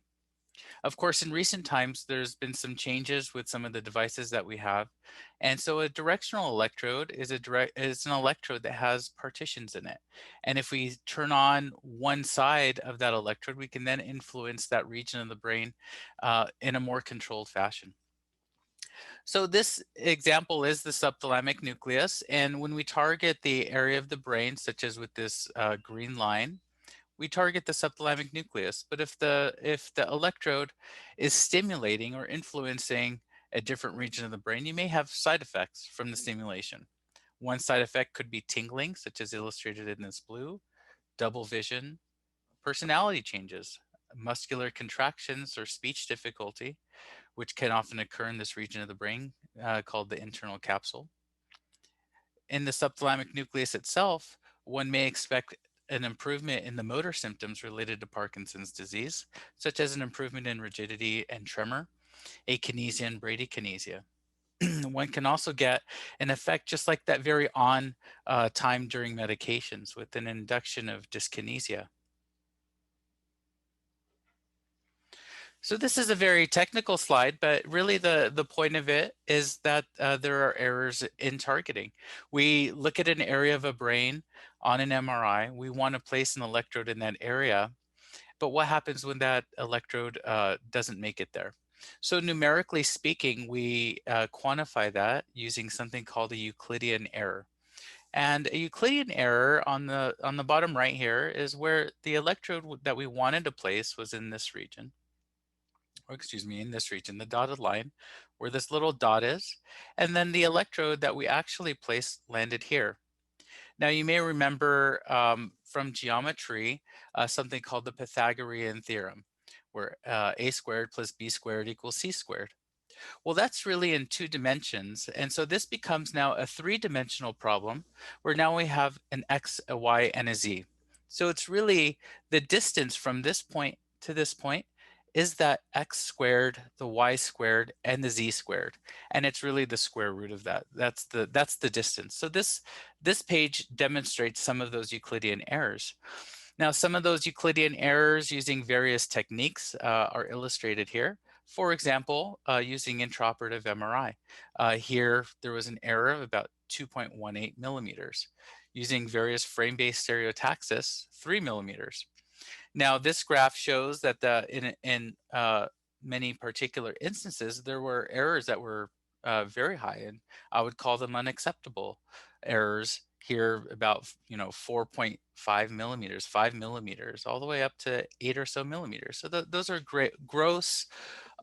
Of course, in recent times, there's been some changes with some of the devices that we have. And so a directional electrode is an electrode that has partitions in it. And if we turn on one side of that electrode, we can then influence that region of the brain in a more controlled fashion. So this example is the subthalamic nucleus. And when we target the area of the brain, such as with this green line, we target the subthalamic nucleus. But if the electrode is stimulating or influencing a different region of the brain, you may have side effects from the stimulation. One side effect could be tingling, such as illustrated in this blue, double vision, personality changes, muscular contractions or speech difficulty, which can often occur in this region of the brain called the internal capsule. In the subthalamic nucleus itself, one may expect an improvement in the motor symptoms related to Parkinson's disease, such as an improvement in rigidity and tremor, akinesia and bradykinesia. One can also get an effect just like that very on time during medications with an induction of dyskinesia. So this is a very technical slide, but really the point of it is that there are errors in targeting. We look at an area of a brain on an MRI. We want to place an electrode in that area, but what happens when that electrode doesn't make it there? So numerically speaking, we quantify that using something called a Euclidean error. And a Euclidean error on the bottom right here is where the electrode that we wanted to place was in this region. Or excuse me, in this region, the dotted line, where this little dot is, and then the electrode that we actually placed landed here. Now you may remember from geometry something called the Pythagorean theorem, where a squared plus b squared equals c squared. Well, that's really in 2 dimensions, and so this becomes now a 3-dimensional problem, where now we have an x, a y, and a z. So it's really the distance from this point to this point is that x squared, the y squared, and the z squared. And it's really the square root of that. That's the distance. So this page demonstrates some of those Euclidean errors. Now, some of those Euclidean errors using various techniques are illustrated here. For example, using intraoperative MRI. Here, there was an error of about 2.18 millimeters. Using various frame-based stereotaxis, 3 millimeters. Now, this graph shows that in many particular instances, there were errors that were very high, and I would call them unacceptable errors here, about 4.5 millimeters, 5 millimeters, all the way up to 8 or so millimeters. So those are great gross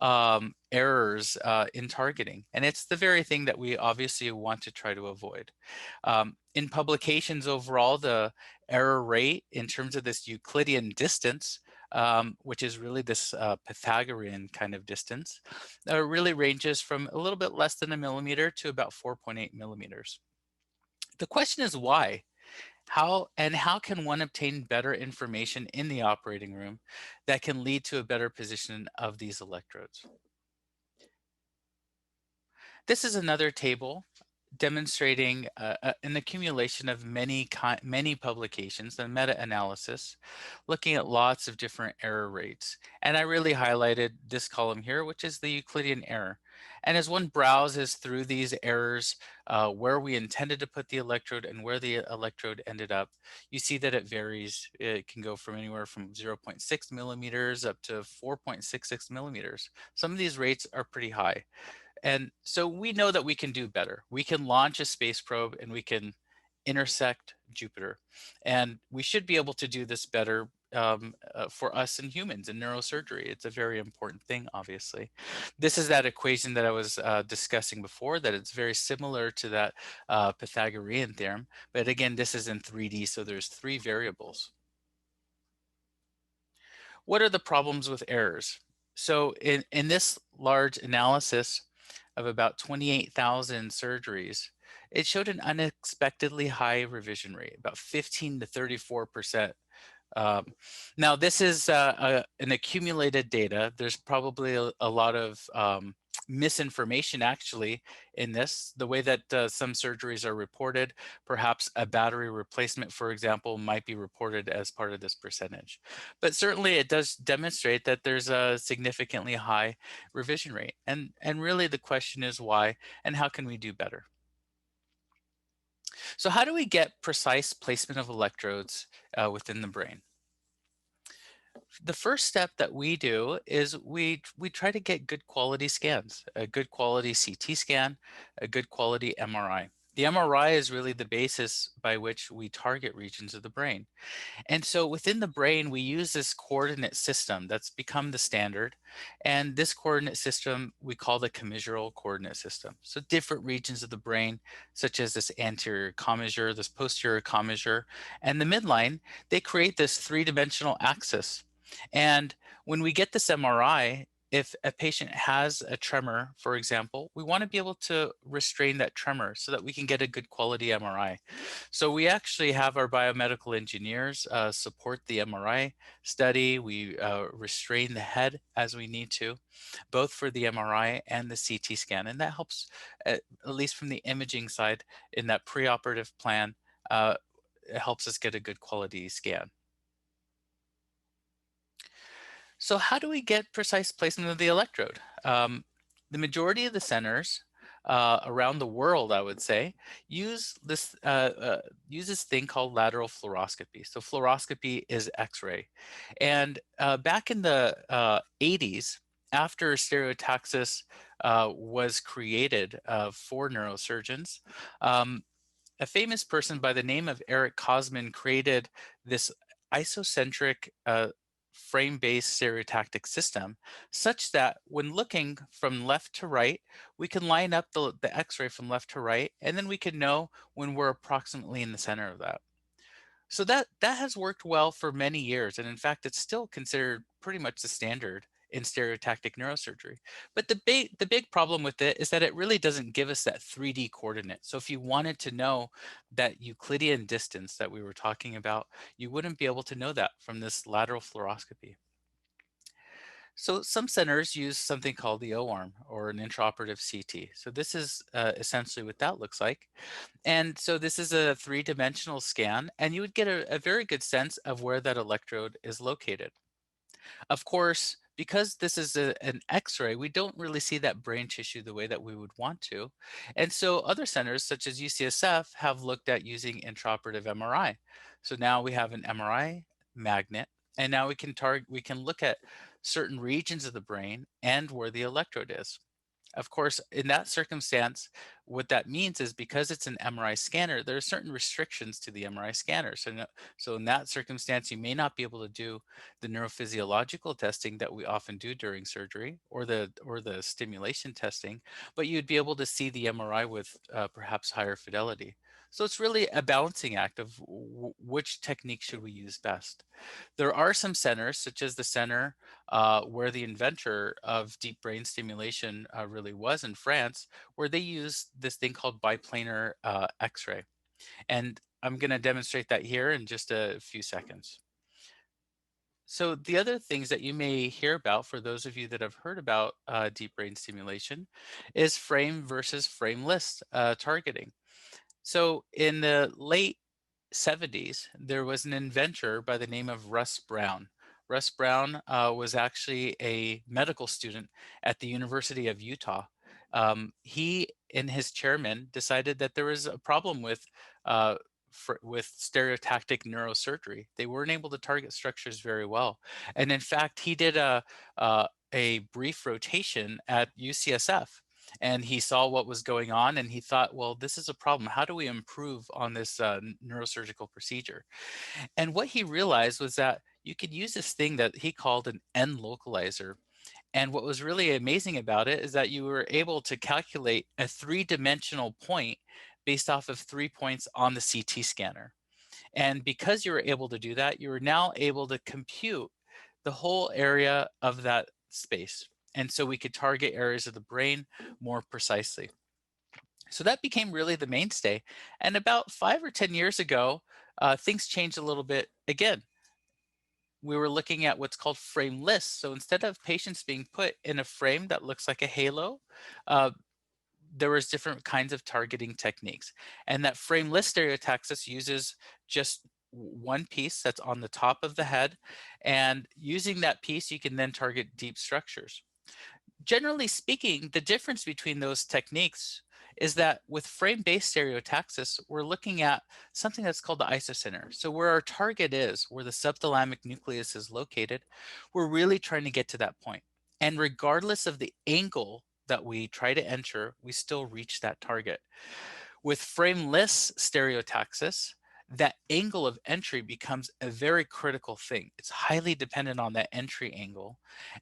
errors in targeting. And it's the very thing that we obviously want to try to avoid. In publications overall, the error rate in terms of this Euclidean distance, which is really this Pythagorean kind of distance, really ranges from a little bit less than a millimeter to about 4.8 millimeters. The question is why? How can one obtain better information in the operating room that can lead to a better position of these electrodes? This is another table demonstrating an accumulation of many publications and meta-analysis looking at lots of different error rates. And I really highlighted this column here, which is the Euclidean error. And as one browses through these errors, where we intended to put the electrode and where the electrode ended up, you see that it varies. It can go from anywhere from 0.6 millimeters up to 4.66 millimeters. Some of these rates are pretty high. And so we know that we can do better. We can launch a space probe and we can intersect Jupiter. And we should be able to do this better for us and humans in neurosurgery. It's a very important thing, obviously. This is that equation that I was discussing before, that it's very similar to that Pythagorean theorem. But again, this is in 3D, so there's 3 variables. What are the problems with errors? So in this large analysis of about 28,000 surgeries, it showed an unexpectedly high revision rate, about 15 to 34%. Now, this is an accumulated data. There's probably a lot of misinformation actually in this. The way that some surgeries are reported, perhaps a battery replacement, for example, might be reported as part of this percentage. But certainly it does demonstrate that there's a significantly high revision rate. And really the question is why and how can we do better? So how do we get precise placement of electrodes within the brain? The first step that we do is we try to get good quality scans, a good quality CT scan, a good quality MRI. The MRI is really the basis by which we target regions of the brain. And so within the brain, we use this coordinate system that's become the standard. And this coordinate system, we call the commissural coordinate system. So different regions of the brain, such as this anterior commissure, this posterior commissure, and the midline, they create this 3-dimensional axis. And when we get this MRI, if a patient has a tremor, for example, we want to be able to restrain that tremor so that we can get a good quality MRI. So we actually have our biomedical engineers support the MRI study. We restrain the head as we need to, both for the MRI and the CT scan. And that helps, at least from the imaging side, in that preoperative plan, it helps us get a good quality scan. So how do we get precise placement of the electrode? The majority of the centers around the world, I would say, use this thing called lateral fluoroscopy. So fluoroscopy is X-ray. And back in the 80s, after stereotaxis was created for neurosurgeons, a famous person by the name of Eric Kosman created this isocentric frame-based stereotactic system such that when looking from left to right, we can line up the X-ray from left to right, and then we can know when we're approximately in the center of that. So that has worked well for many years, and in fact, it's still considered pretty much the standard in stereotactic neurosurgery. But the big problem with it is that it really doesn't give us that 3D coordinate. So if you wanted to know that Euclidean distance that we were talking about, you wouldn't be able to know that from this lateral fluoroscopy. So some centers use something called the O-arm, or an intraoperative CT. So this is essentially what that looks like. And so this is a 3-dimensional scan, and you would get a very good sense of where that electrode is located. Of course, because this is an X-ray, we don't really see that brain tissue the way that we would want to. And so other centers, such as UCSF, have looked at using intraoperative MRI. So now we have an MRI magnet, and now we can look at certain regions of the brain and where the electrode is. Of course, in that circumstance, what that means is because it's an MRI scanner, there are certain restrictions to the MRI scanner. So in that circumstance, you may not be able to do the neurophysiological testing that we often do during surgery, or the stimulation testing, but you'd be able to see the MRI with perhaps higher fidelity. So it's really a balancing act of which technique should we use best. There are some centers, such as the center where the inventor of deep brain stimulation really was in France, where they use this thing called biplanar X-ray. And I'm going to demonstrate that here in just a few seconds. So the other things that you may hear about, for those of you that have heard about deep brain stimulation, is frame versus frameless targeting. So in the late 70s, there was an inventor by the name of Russ Brown. Russ Brown was actually a medical student at the University of Utah. He and his chairman decided that there was a problem with stereotactic neurosurgery. They weren't able to target structures very well. And in fact, he did a brief rotation at UCSF. And he saw what was going on, and he thought, well, this is a problem. How do we improve on this neurosurgical procedure? And what he realized was that you could use this thing that he called an N localizer. And what was really amazing about it is that you were able to calculate a three-dimensional point based off of 3 points on the CT scanner. And because you were able to do that, you were now able to compute the whole area of that space. And so we could target areas of the brain more precisely. So that became really the mainstay. And about 5 or 10 years ago, things changed a little bit again. We were looking at what's called frameless. So instead of patients being put in a frame that looks like a halo, there was different kinds of targeting techniques. And that frameless stereotaxis uses just one piece that's on the top of the head. And using that piece, you can then target deep structures. Generally speaking, the difference between those techniques is that with frame-based stereotaxis, we're looking at something that's called the isocenter. So where our target is, where the subthalamic nucleus is located, we're really trying to get to that point. And regardless of the angle that we try to enter, we still reach that target. With frameless stereotaxis, that angle of entry becomes a very critical thing. It's highly dependent on that entry angle.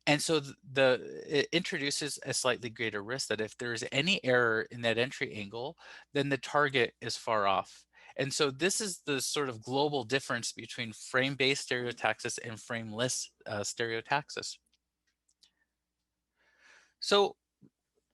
And so it introduces a slightly greater risk that if there's any error in that entry angle, then the target is far off. And so this is the sort of global difference between frame-based stereotaxis and frameless stereotaxis. So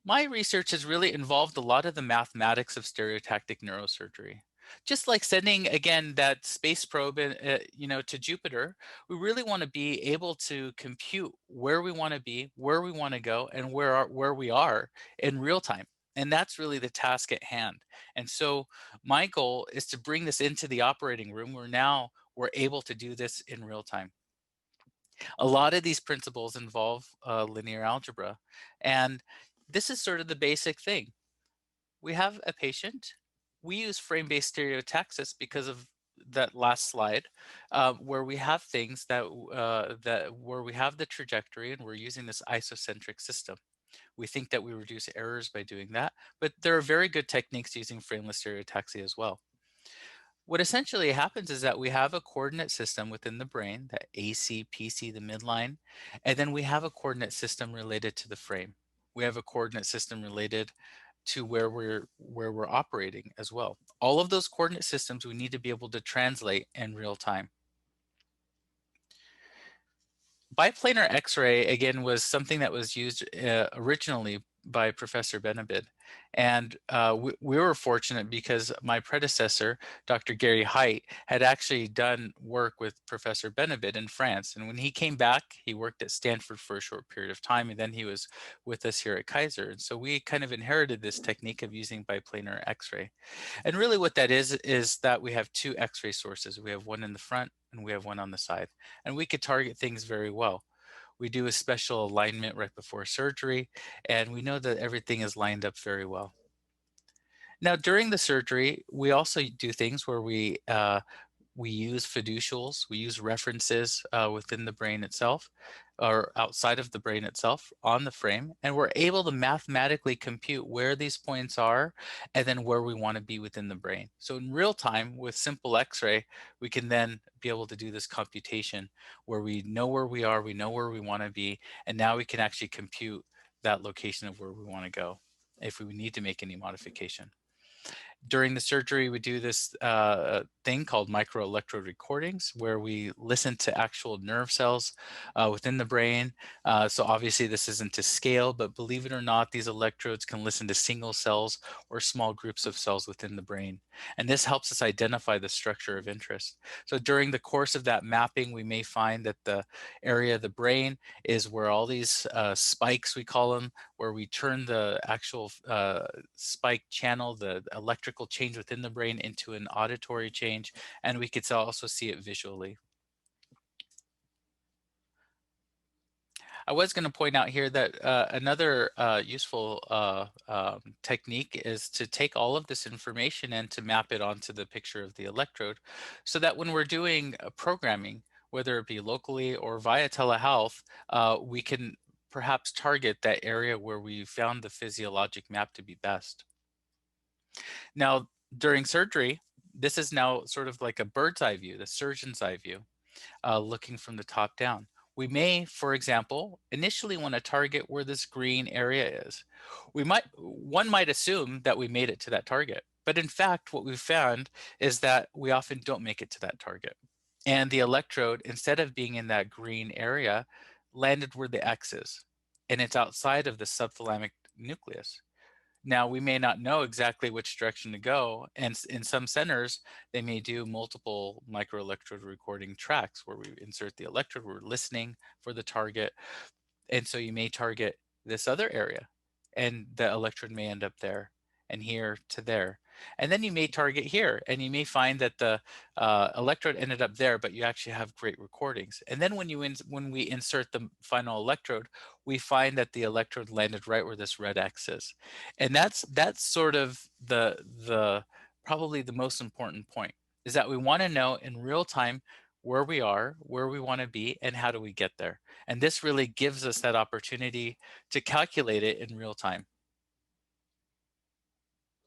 my research has really involved a lot of the mathematics of stereotactic neurosurgery. Just like sending, again, that space probe to Jupiter, we really want to be able to compute where we want to be, where we want to go, and where we are in real time. And that's really the task at hand. And so my goal is to bring this into the operating room where now we're able to do this in real time. A lot of these principles involve linear algebra. And this is sort of the basic thing. We have a patient. We use frame-based stereotaxis because of that last slide, where we have things where we have the trajectory and we're using this isocentric system. We think that we reduce errors by doing that, but there are very good techniques using frameless stereotaxy as well. What essentially happens is that we have a coordinate system within the brain, that AC, PC, the midline, and then we have a coordinate system related to the frame. We have a coordinate system related to where we're operating as well. All of those coordinate systems we need to be able to translate in real time. Biplanar X-ray, again, was something that was used originally by Professor Benabid. And we were fortunate because my predecessor, Dr. Gary Height, had actually done work with Professor Benabid in France. And when he came back, he worked at Stanford for a short period of time, and then he was with us here at Kaiser. And so we kind of inherited this technique of using biplanar X-ray. And really what that is that we have two X-ray sources. We have one in the front and we have one on the side. And we could target things very well. We do a special alignment right before surgery, and we know that everything is lined up very well. Now, during the surgery, we also do things where we We use fiducials, we use references within the brain itself or outside of the brain itself on the frame, and we're able to mathematically compute where these points are and then where we want to be within the brain. So in real time with simple X-ray, we can then be able to do this computation where we know where we are, we know where we want to be, and now we can actually compute that location of where we want to go if we need to make any modification. During the surgery, we do this thing called microelectrode recordings, where we listen to actual nerve cells within the brain. So obviously this isn't to scale, but believe it or not, these electrodes can listen to single cells or small groups of cells within the brain. And this helps us identify the structure of interest. So during the course of that mapping, we may find that the area of the brain is where all these spikes, we call them, where we turn the actual spike channel, the electrical change within the brain, into an auditory change, and we could also see it visually. I was going to point out here that another useful technique is to take all of this information and to map it onto the picture of the electrode, so that when we're doing programming, whether it be locally or via telehealth, we can perhaps target that area where we found the physiologic map to be best. Now, during surgery, this is now sort of like a bird's eye view, the surgeon's eye view, looking from the top down. We may, for example, initially want to target where this green area is. One might assume that we made it to that target, but in fact, what we've found is that we often don't make it to that target. And the electrode, instead of being in that green area, landed where the X is, and it's outside of the subthalamic nucleus. Now, we may not know exactly which direction to go, and in some centers, they may do multiple microelectrode recording tracks where we insert the electrode, we're listening for the target, and so you may target this other area, and the electrode may end up there, and here to there. And then you may target here, and you may find that the electrode ended up there, but you actually have great recordings. And then when we insert the final electrode, we find that the electrode landed right where this red X is. And that's sort of the probably the most important point, is that we want to know in real time where we are, where we want to be, and how do we get there. And this really gives us that opportunity to calculate it in real time.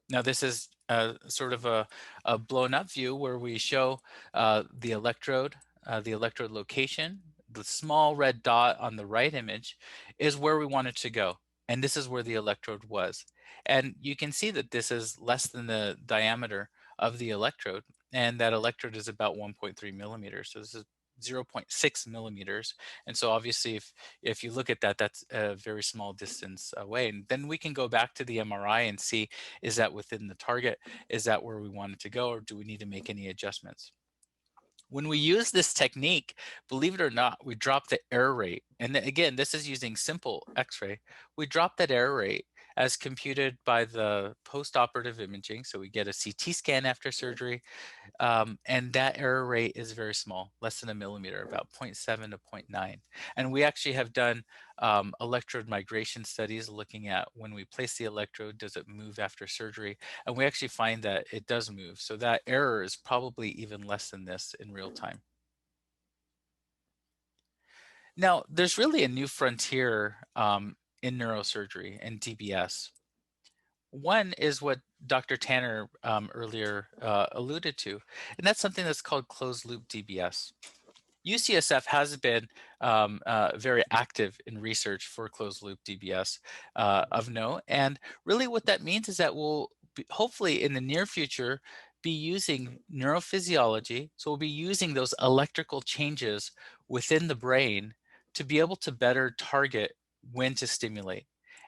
Now, this is sort of a blown up view where we show the electrode location. The small red dot on the right image is where we want it to go. And this is where the electrode was. And you can see that this is less than the diameter of the electrode. And that electrode is about 1.3 millimeters. So this is 0.6 millimeters. And so obviously, if you look at that, that's a very small distance away. And then we can go back to the MRI and see, is that within the target? Is that where we want it to go? Or do we need to make any adjustments? When we use this technique, believe it or not, we drop the error rate. And again, this is using simple X-ray. We drop that error rate as computed by the post-operative imaging. So we get a CT scan after surgery, and that error rate is very small, less than a millimeter, about 0.7 to 0.9. And we actually have done electrode migration studies looking at when we place the electrode, does it move after surgery? And we actually find that it does move. So that error is probably even less than this in real time. Now, there's really a new frontier in neurosurgery and DBS. One is what Dr. Tanner earlier alluded to, and that's something that's called closed loop DBS. UCSF has been very active in research for closed loop DBS of note, and really what that means is that we'll hopefully in the near future be using neurophysiology, so we'll be using those electrical changes within the brain to be able to better target when to stimulate.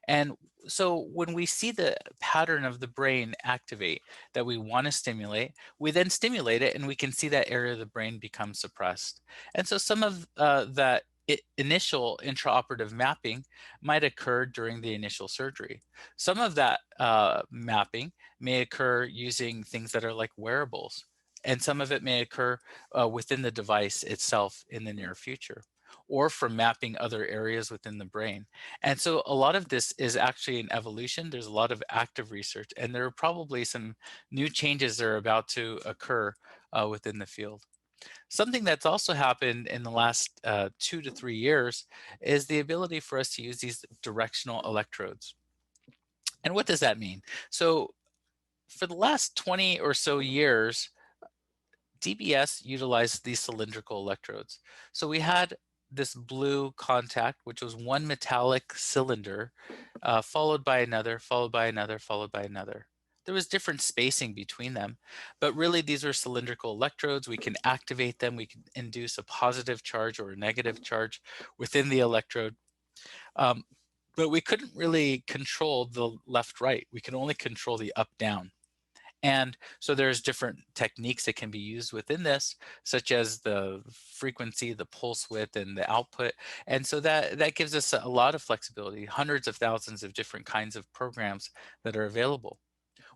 And so when we see the pattern of the brain activate that we want to stimulate, we then stimulate it and we can see that area of the brain become suppressed. And so some of that initial intraoperative mapping might occur during the initial surgery. Some of that mapping may occur using things that are like wearables, and some of it may occur within the device itself in the near future, or from mapping other areas within the brain. And so a lot of this is actually an evolution. There's a lot of active research, and there are probably some new changes that are about to occur within the field. Something that's also happened in the last 2 to 3 years is the ability for us to use these directional electrodes. And what does that mean? So for the last 20 or so years, DBS utilized these cylindrical electrodes. So we had this blue contact, which was one metallic cylinder, followed by another, followed by another, followed by another. There was different spacing between them, but really these are cylindrical electrodes. We can activate them. We can induce a positive charge or a negative charge within the electrode. But we couldn't really control the left-right. We can only control the up-down. And so there's different techniques that can be used within this, such as the frequency, the pulse width, and the output. And so that gives us a lot of flexibility, hundreds of thousands of different kinds of programs that are available.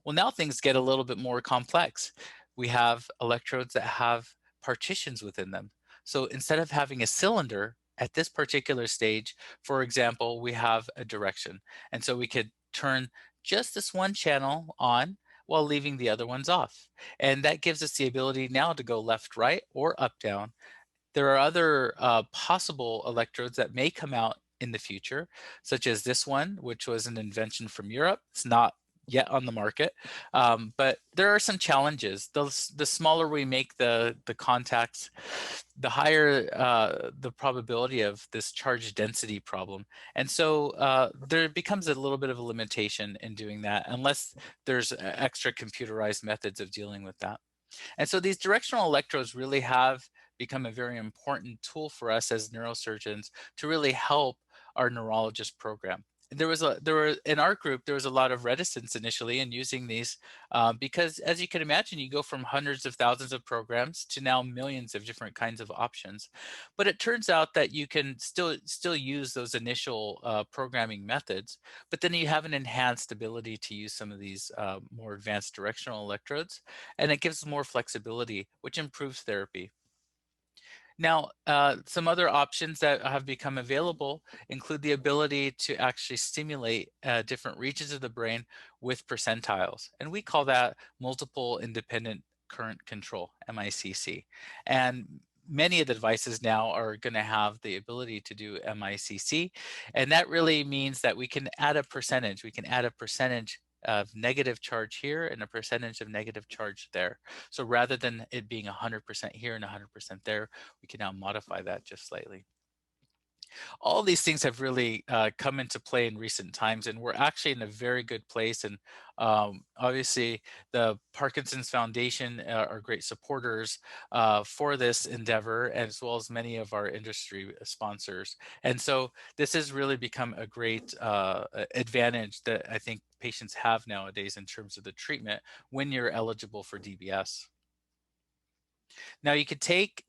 Well, now things get a little bit more complex. We have electrodes that have partitions within them. So instead of having a cylinder at this particular stage, for example, we have a direction. And so we could turn just this one channel on while leaving the other ones off. And that gives us the ability now to go left, right, or up, down. There are other possible electrodes that may come out in the future, such as this one, which was an invention from Europe. It's not yet on the market, but there are some challenges. The smaller we make the contacts, the higher the probability of this charge density problem. And so there becomes a little bit of a limitation in doing that unless there's extra computerized methods of dealing with that. And so these directional electrodes really have become a very important tool for us as neurosurgeons to really help our neurologist program. In our group, there was a lot of reticence initially in using these because, as you can imagine, you go from hundreds of thousands of programs to now millions of different kinds of options. But it turns out that you can still use those initial programming methods, but then you have an enhanced ability to use some of these more advanced directional electrodes, and it gives more flexibility, which improves therapy. Now, some other options that have become available include the ability to actually stimulate different regions of the brain with percentiles. And we call that multiple independent current control, MICC. And many of the devices now are going to have the ability to do MICC. And that really means that we can add a percentage. We can add a percentage of negative charge here and a percentage of negative charge there. So rather than it being 100% here and 100% there, we can now modify that just slightly. All these things have really come into play in recent times, and we're actually in a very good place. And obviously, the Parkinson's Foundation are great supporters for this endeavor, as well as many of our industry sponsors. And so this has really become a great advantage that I think patients have nowadays in terms of the treatment when you're eligible for DBS. Now you could take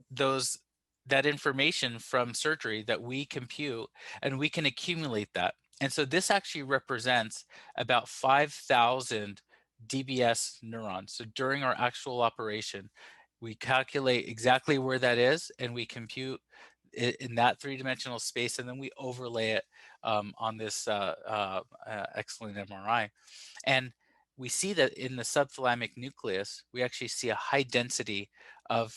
that information from surgery that we compute, and we can accumulate that. And so this actually represents about 5,000 DBS neurons. So during our actual operation, we calculate exactly where that is, and we compute it in that three-dimensional space, and then we overlay it on this excellent MRI. And we see that in the subthalamic nucleus, we actually see a high density of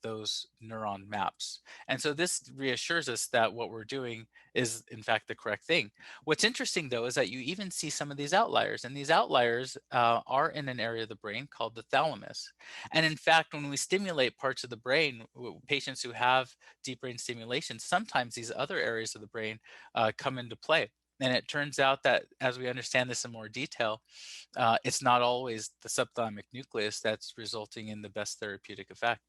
those neuron maps. And so this reassures us that what we're doing is in fact the correct thing. What's interesting though is that you even see some of these outliers, and these outliers are in an area of the brain called the thalamus. And in fact, when we stimulate parts of the brain, patients who have deep brain stimulation, sometimes these other areas of the brain come into play. And it turns out that as we understand this in more detail, it's not always the subthalamic nucleus that's resulting in the best therapeutic effect.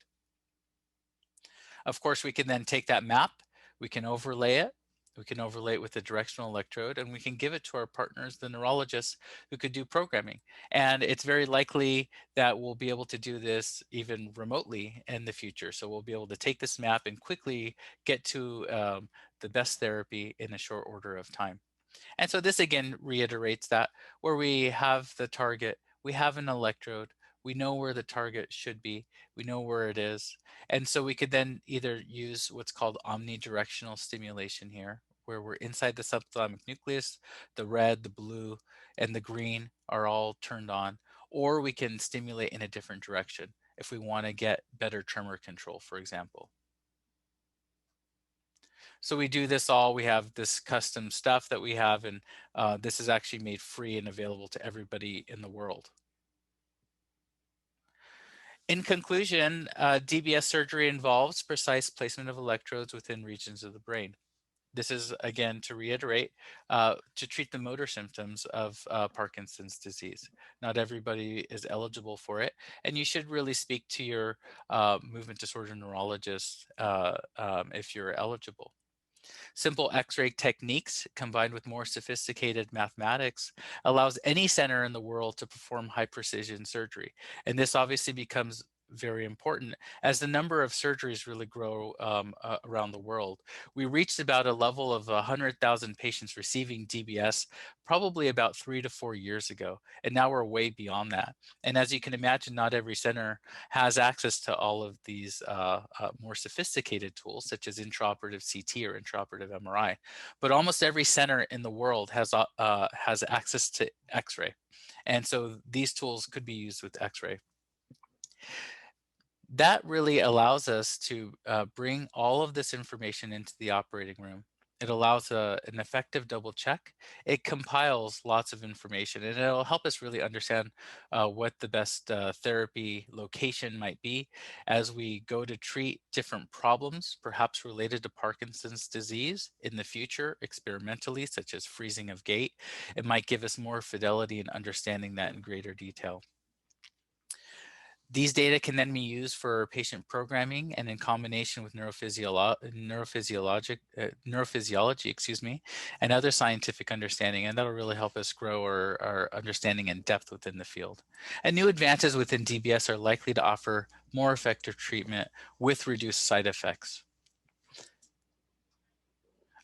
Of course, we can then take that map, we can overlay it with a directional electrode, and we can give it to our partners, the neurologists, who could do programming. And it's very likely that we'll be able to do this even remotely in the future. So we'll be able to take this map and quickly get to the best therapy in a short order of time. And so this again reiterates that where we have the target, we have an electrode, we know where the target should be, we know where it is. And so we could then either use what's called omnidirectional stimulation here, where we're inside the subthalamic nucleus, the red, the blue, and the green are all turned on, or we can stimulate in a different direction. if we want to get better tremor control, for example. So we do this all, we have this custom stuff that we have, and this is actually made free and available to everybody in the world. In conclusion, DBS surgery involves precise placement of electrodes within regions of the brain. This is, again, to reiterate, to treat the motor symptoms of Parkinson's disease. Not everybody is eligible for it, and you should really speak to your movement disorder neurologist if you're eligible. Simple X-ray techniques combined with more sophisticated mathematics allows any center in the world to perform high precision surgery. And this obviously becomes very important as the number of surgeries really grow around the world. We reached about a level of 100,000 patients receiving DBS probably about 3 to 4 years ago, and now we're way beyond that. And as you can imagine, not every center has access to all of these more sophisticated tools, such as intraoperative CT or intraoperative MRI, but almost every center in the world has access to X-ray, and so these tools could be used with X-ray. That really allows us to bring all of this information into the operating room. It allows an effective double check. It compiles lots of information, and it'll help us really understand what the best therapy location might be as we go to treat different problems, perhaps related to Parkinson's disease in the future, experimentally, such as freezing of gait. It might give us more fidelity in understanding that in greater detail. These data can then be used for patient programming and in combination with neurophysiology, and other scientific understanding, and that'll really help us grow our understanding and depth within the field. And new advances within DBS are likely to offer more effective treatment with reduced side effects.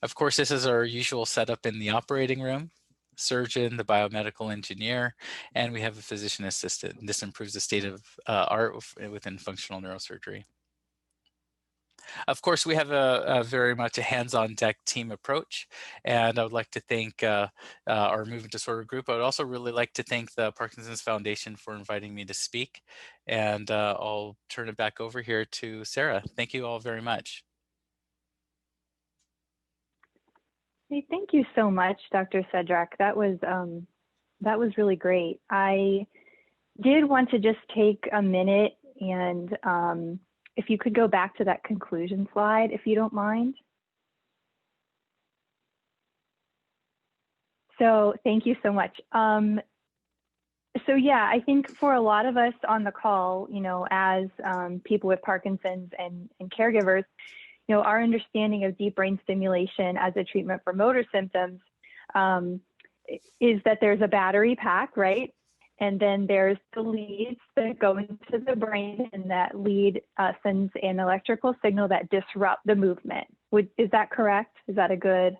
Of course, this is our usual setup in the operating room. Surgeon, the biomedical engineer, and we have a physician assistant. This improves the state of art within functional neurosurgery. Of course, we have a very much a hands-on deck team approach, and I would like to thank our movement disorder group. I would also really like to thank the Parkinson's Foundation for inviting me to speak, and I'll turn it back over here to Sarah. Thank you all very much.
Hey, thank you so much, Dr. Sedrak. That was really great. I did want to just take a minute and if you could go back to that conclusion slide, if you don't mind. So thank you so much. So yeah, I think for a lot of us on the call, you know, as people with Parkinson's and caregivers, you know, our understanding of deep brain stimulation as a treatment for motor symptoms is that there's a battery pack, right? And then there's the leads that go into the brain, and that lead sends an electrical signal that disrupt the movement. Is that correct? Is that a good?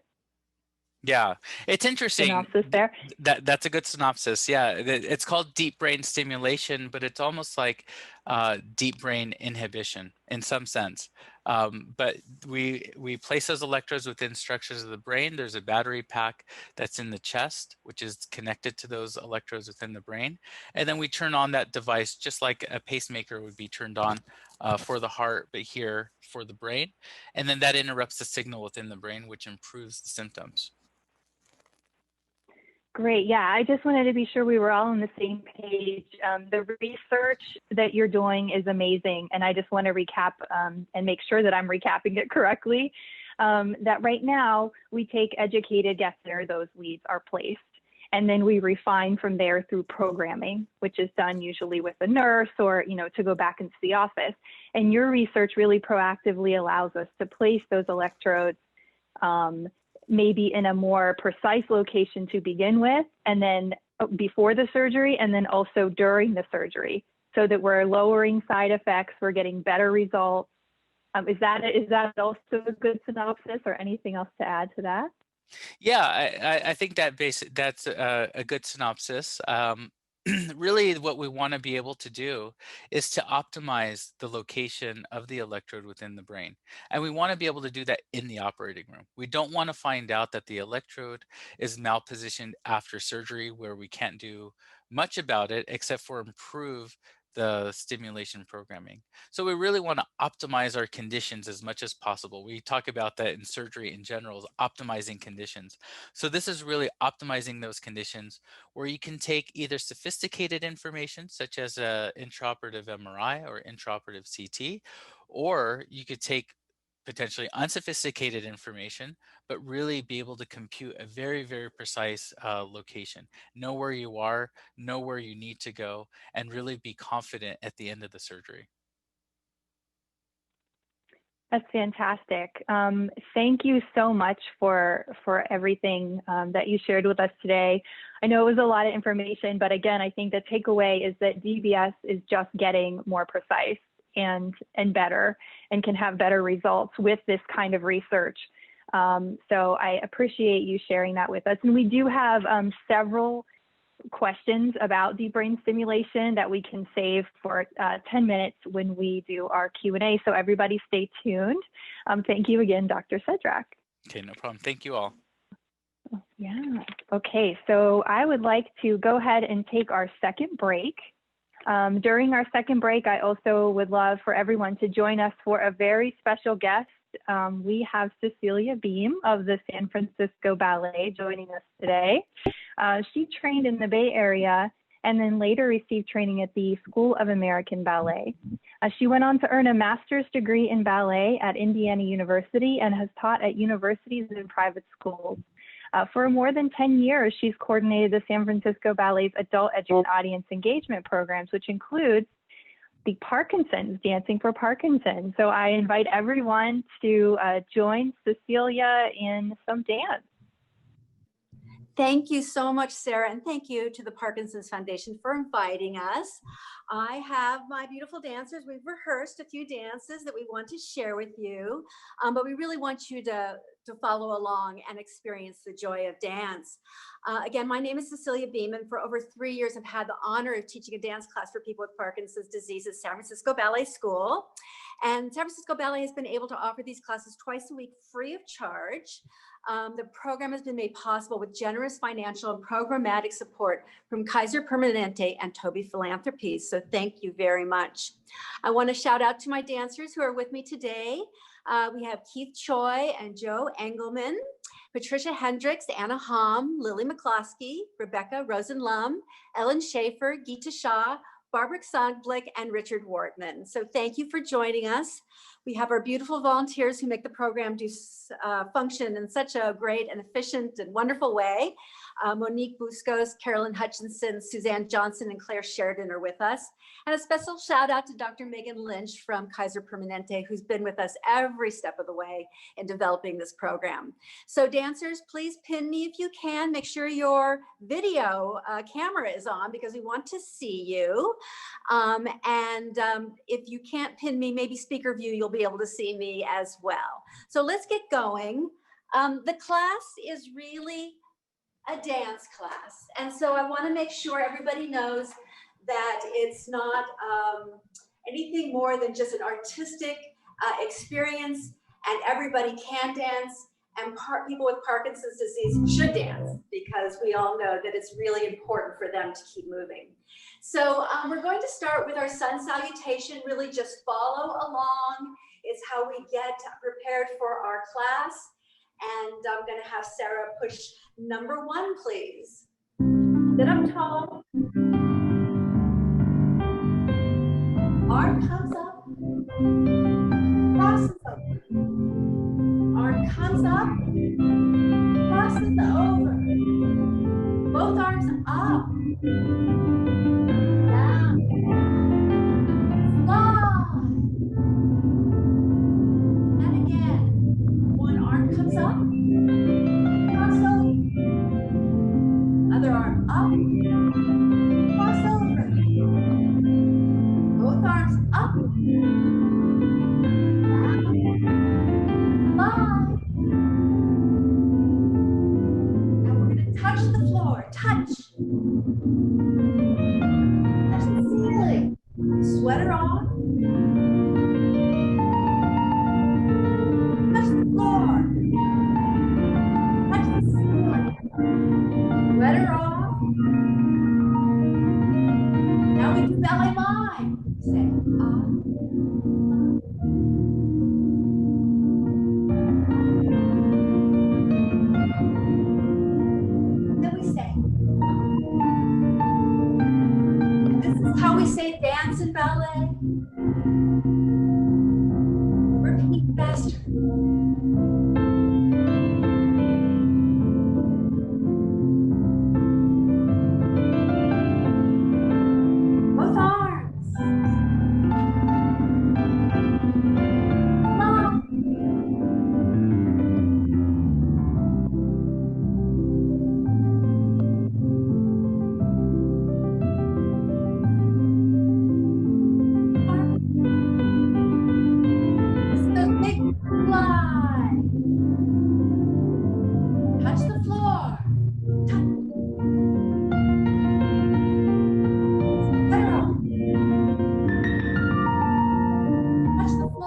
Yeah, it's interesting.
Synopsis there.
That's a good synopsis. Yeah, it's called deep brain stimulation, but it's almost like deep brain inhibition in some sense. But we place those electrodes within structures of the brain. There's a battery pack that's in the chest, which is connected to those electrodes within the brain. And then we turn on that device just like a pacemaker would be turned on for the heart, but here for the brain. And then that interrupts the signal within the brain, which improves the symptoms.
Great. Yeah, I just wanted to be sure we were all on the same page. The research that you're doing is amazing, and I just want to recap and make sure that I'm recapping it correctly. That right now we take educated guesses where those leads are placed, and then we refine from there through programming, which is done usually with a nurse or, you know, to go back into the office. And your research really proactively allows us to place those electrodes maybe in a more precise location to begin with, and then before the surgery, and then also during the surgery, so that we're lowering side effects, we're getting better results. Is that also a good synopsis, or anything else to add to that?
Yeah, I think that's a good synopsis. Really what we want to be able to do is to optimize the location of the electrode within the brain. And we want to be able to do that in the operating room. We don't want to find out that the electrode is malpositioned after surgery where we can't do much about it except for improve the stimulation programming. So we really want to optimize our conditions as much as possible. We talk about that in surgery in general, is optimizing conditions. So this is really optimizing those conditions where you can take either sophisticated information such as a intraoperative MRI or intraoperative CT, or you could take potentially unsophisticated information, but really be able to compute a very, very precise location. Know where you are, know where you need to go, and really be confident at the end of the surgery.
That's fantastic. Thank you so much for everything that you shared with us today. I know it was a lot of information, but again, I think the takeaway is that DBS is just getting more precise and better, and can have better results with this kind of research. So I appreciate you sharing that with us. And we do have several questions about deep brain stimulation that we can save for 10 minutes when we do our Q&A. So everybody stay tuned. Thank you again, Dr. Sedrak.
Okay, no problem. Thank you all.
Yeah. Okay, so I would like to go ahead and take our second break. During our second break, I also would love for everyone to join us for a very special guest. We have Cecilia Beam of the San Francisco Ballet joining us today. She trained in the Bay Area and then later received training at the School of American Ballet. She went on to earn a master's degree in ballet at Indiana University and has taught at universities and private schools. For more than 10 years, she's coordinated the San Francisco Ballet's adult education audience engagement programs, which includes the Parkinsons, Dancing for Parkinsons. So I invite everyone to join Cecilia in some dance.
Thank you so much, Sarah, and thank you to the Parkinson's Foundation for inviting us. I have my beautiful dancers. We've rehearsed a few dances that we want to share with you, but we really want you to follow along and experience the joy of dance. Again, my name is Cecilia Beam, and for over 3 years, I've had the honor of teaching a dance class for people with Parkinson's disease at San Francisco Ballet School. And San Francisco Ballet has been able to offer these classes twice a week free of charge. The program has been made possible with generous financial and programmatic support from Kaiser Permanente and Toby Philanthropies. So thank you very much. I want to shout out to my dancers who are with me today. We have Keith Choi and Joe Engelman, Patricia Hendricks, Anna Hom, Lily McCloskey, Rebecca Rosenlum, Ellen Schaefer, Geeta Shah, Barbara Sondblick, and Richard Wortman. So thank you for joining us. We have our beautiful volunteers who make the program function in such a great and efficient and wonderful way. Monique Buscos, Carolyn Hutchinson, Suzanne Johnson, and Claire Sheridan are with us. And a special shout out to Dr. Megan Lynch from Kaiser Permanente, who's been with us every step of the way in developing this program. So dancers, please pin me if you can. Make sure your video camera is on because we want to see you. If you can't pin me, maybe speaker view, you'll be able to see me as well. So let's get going. The class is really a dance class. And so I want to make sure everybody knows that it's not anything more than just an artistic experience, and everybody can dance, and people with Parkinson's disease should dance because we all know that it's really important for them to keep moving. So we're going to start with our sun salutation. Really just follow along. It's how we get prepared for our class. And I'm going to have Sarah push number 1, please. Sit up tall. Arm comes up. Crosses over. Arm comes up. Crosses over. Both arms up. Down. Slide. And again. One arm comes up. Cross over. Other arm up. Cross over. Both arms up. Down. Slide. And we're going to touch the floor. Touch.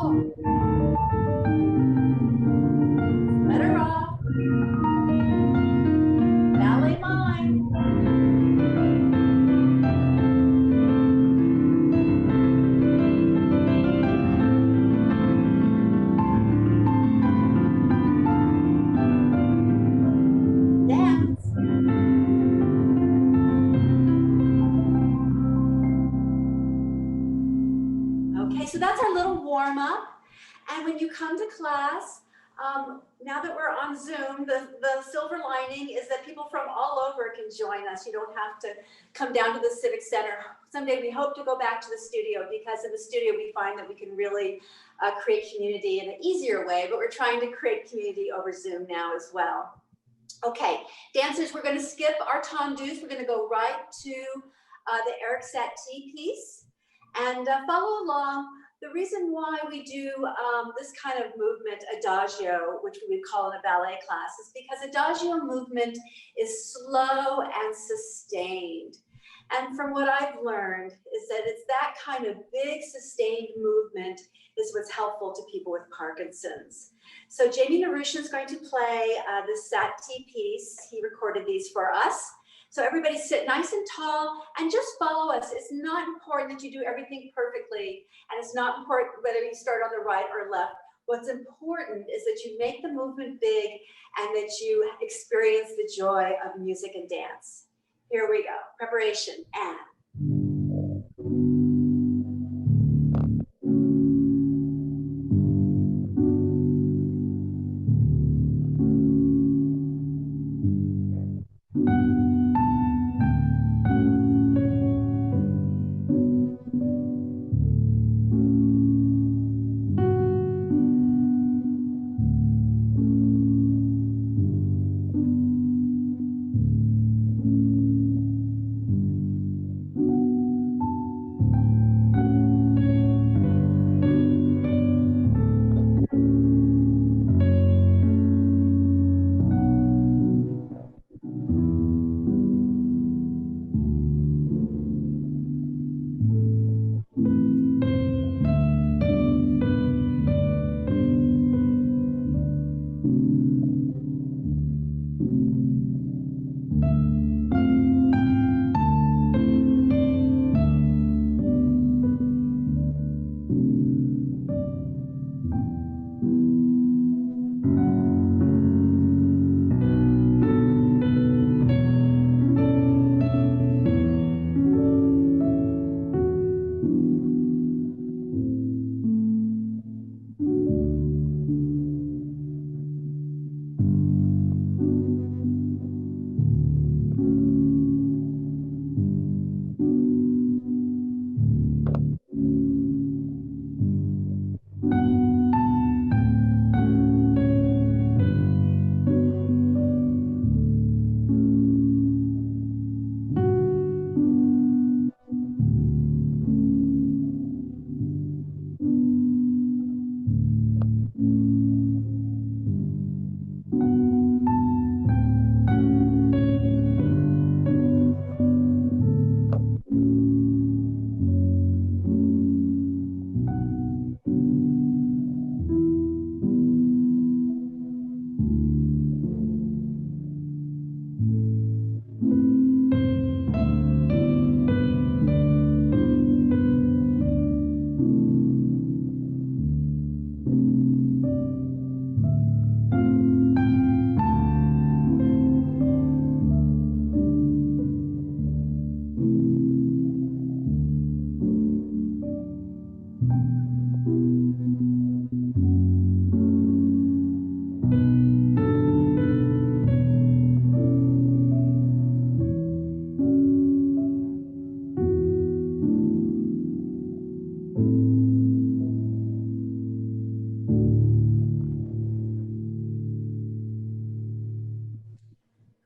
ball. Let her off. Ballet mind. Dance. Okay, so that's our little warm up. And when you come to class, now that we're on Zoom, the silver lining is that people from all over can join us. You don't have to come down to the Civic Center. Someday we hope to go back to the studio, because in the studio we find that we can really create community in an easier way, but we're trying to create community over Zoom now as well. Okay, dancers, we're going to skip our tendus. We're going to go right to the Eric Satie piece and follow along. The reason why we do this kind of movement, adagio, which we would call in a ballet class, is because adagio movement is slow and sustained. And from what I've learned is that it's that kind of big sustained movement is what's helpful to people with Parkinson's. So Jamie Narushin is going to play the Satie piece. He recorded these for us. So everybody sit nice and tall and just follow us. It's not important that you do everything perfectly, and it's not important whether you start on the right or left. What's important is that you make the movement big and that you experience the joy of music and dance. Here we go. Preparation and.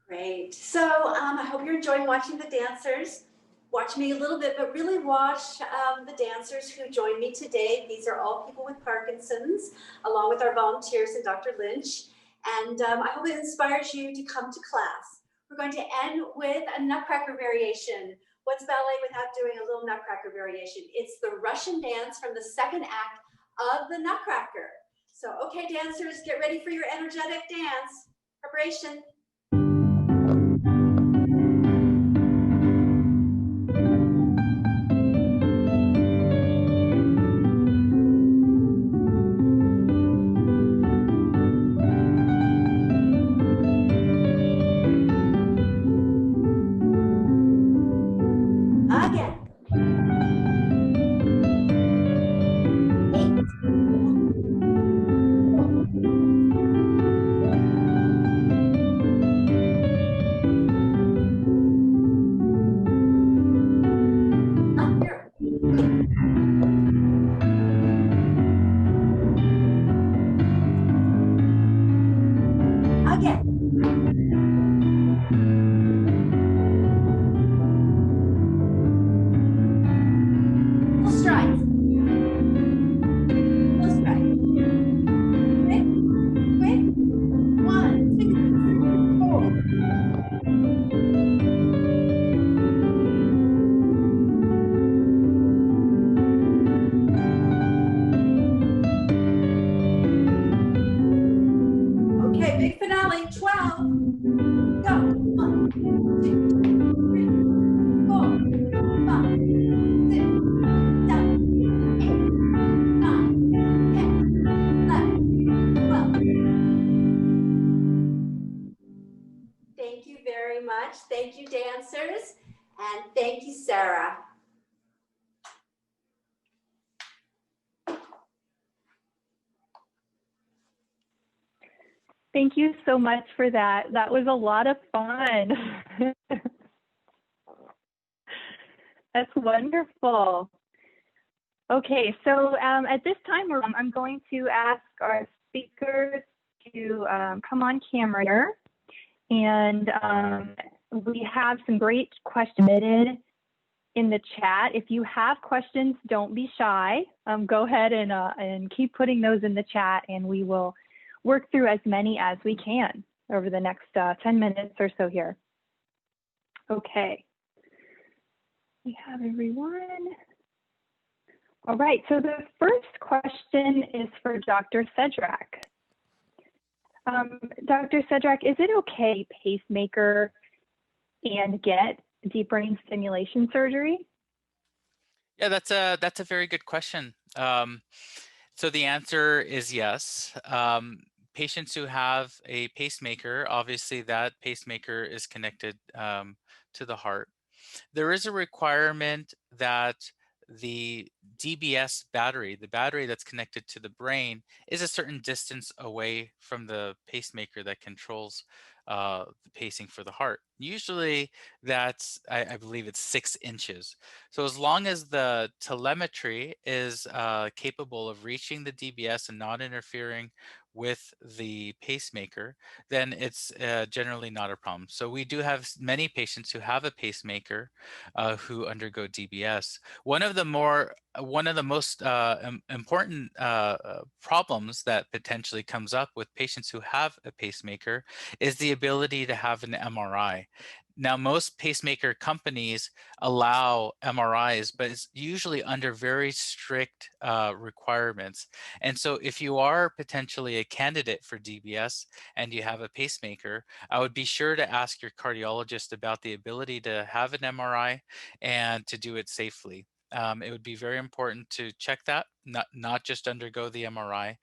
Great. So I hope you're enjoying watching the dancers. Watch me a little bit, but really watch the dancers who joined me today. These are all people with Parkinson's, along with our volunteers and Dr. Lynch. And I hope it inspires you to come to class. We're going to end with a nutcracker variation. What's ballet without doing a little nutcracker variation? It's the Russian dance from the second act of the Nutcracker. So, okay, dancers, get ready for your energetic dance. Preparation. Again. 8. Up here. Again. Full strides. Full stride. Quick, quick. 1, 2, 3, 4. Okay, big finale. 12. Go. 1, 2, 3, 4, 5, 6, 7, 8, 9, 10, 11, 12. Thank you very much. Thank you, dancers. And thank you, Sarah.
Thank you so much for that. That was a lot of fun. That's wonderful. Okay, so at this time, I'm going to ask our speakers to come on camera here. And we have some great questions submitted in the chat. If you have questions, don't be shy. Go ahead and keep putting those in the chat, and we will work through as many as we can over the next 10 minutes or so here. Okay. We have everyone. All right, so the first question is for Dr. Sedrak. Dr. Sedrak, is it okay pacemaker and get deep brain stimulation surgery?
Yeah, that's a very good question. So the answer is yes. Patients who have a pacemaker, obviously that pacemaker is connected to the heart. There is a requirement that the DBS battery, the battery that's connected to the brain, is a certain distance away from the pacemaker that controls the pacing for the heart. Usually that's, I believe it's 6 inches. So as long as the telemetry is capable of reaching the DBS and not interfering with the pacemaker, then it's generally not a problem. So we do have many patients who have a pacemaker who undergo DBS. One of the most important problems that potentially comes up with patients who have a pacemaker is the ability to have an MRI. Now, most pacemaker companies allow MRIs, but it's usually under very strict requirements. And so if you are potentially a candidate for DBS and you have a pacemaker, I would be sure to ask your cardiologist about the ability to have an MRI and to do it safely. It would be very important to check that, not just undergo the MRI,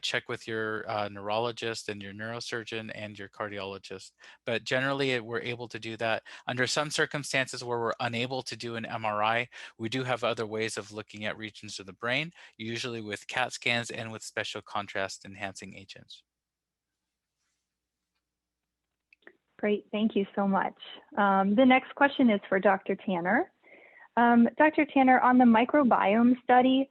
check with your neurologist and your neurosurgeon and your cardiologist. But generally, we're able to do that. Under some circumstances where we're unable to do an MRI, we do have other ways of looking at regions of the brain, usually with CAT scans and with special contrast enhancing agents.
Great, thank you so much. The next question is for Dr. Tanner. Dr. Tanner, on the microbiome study,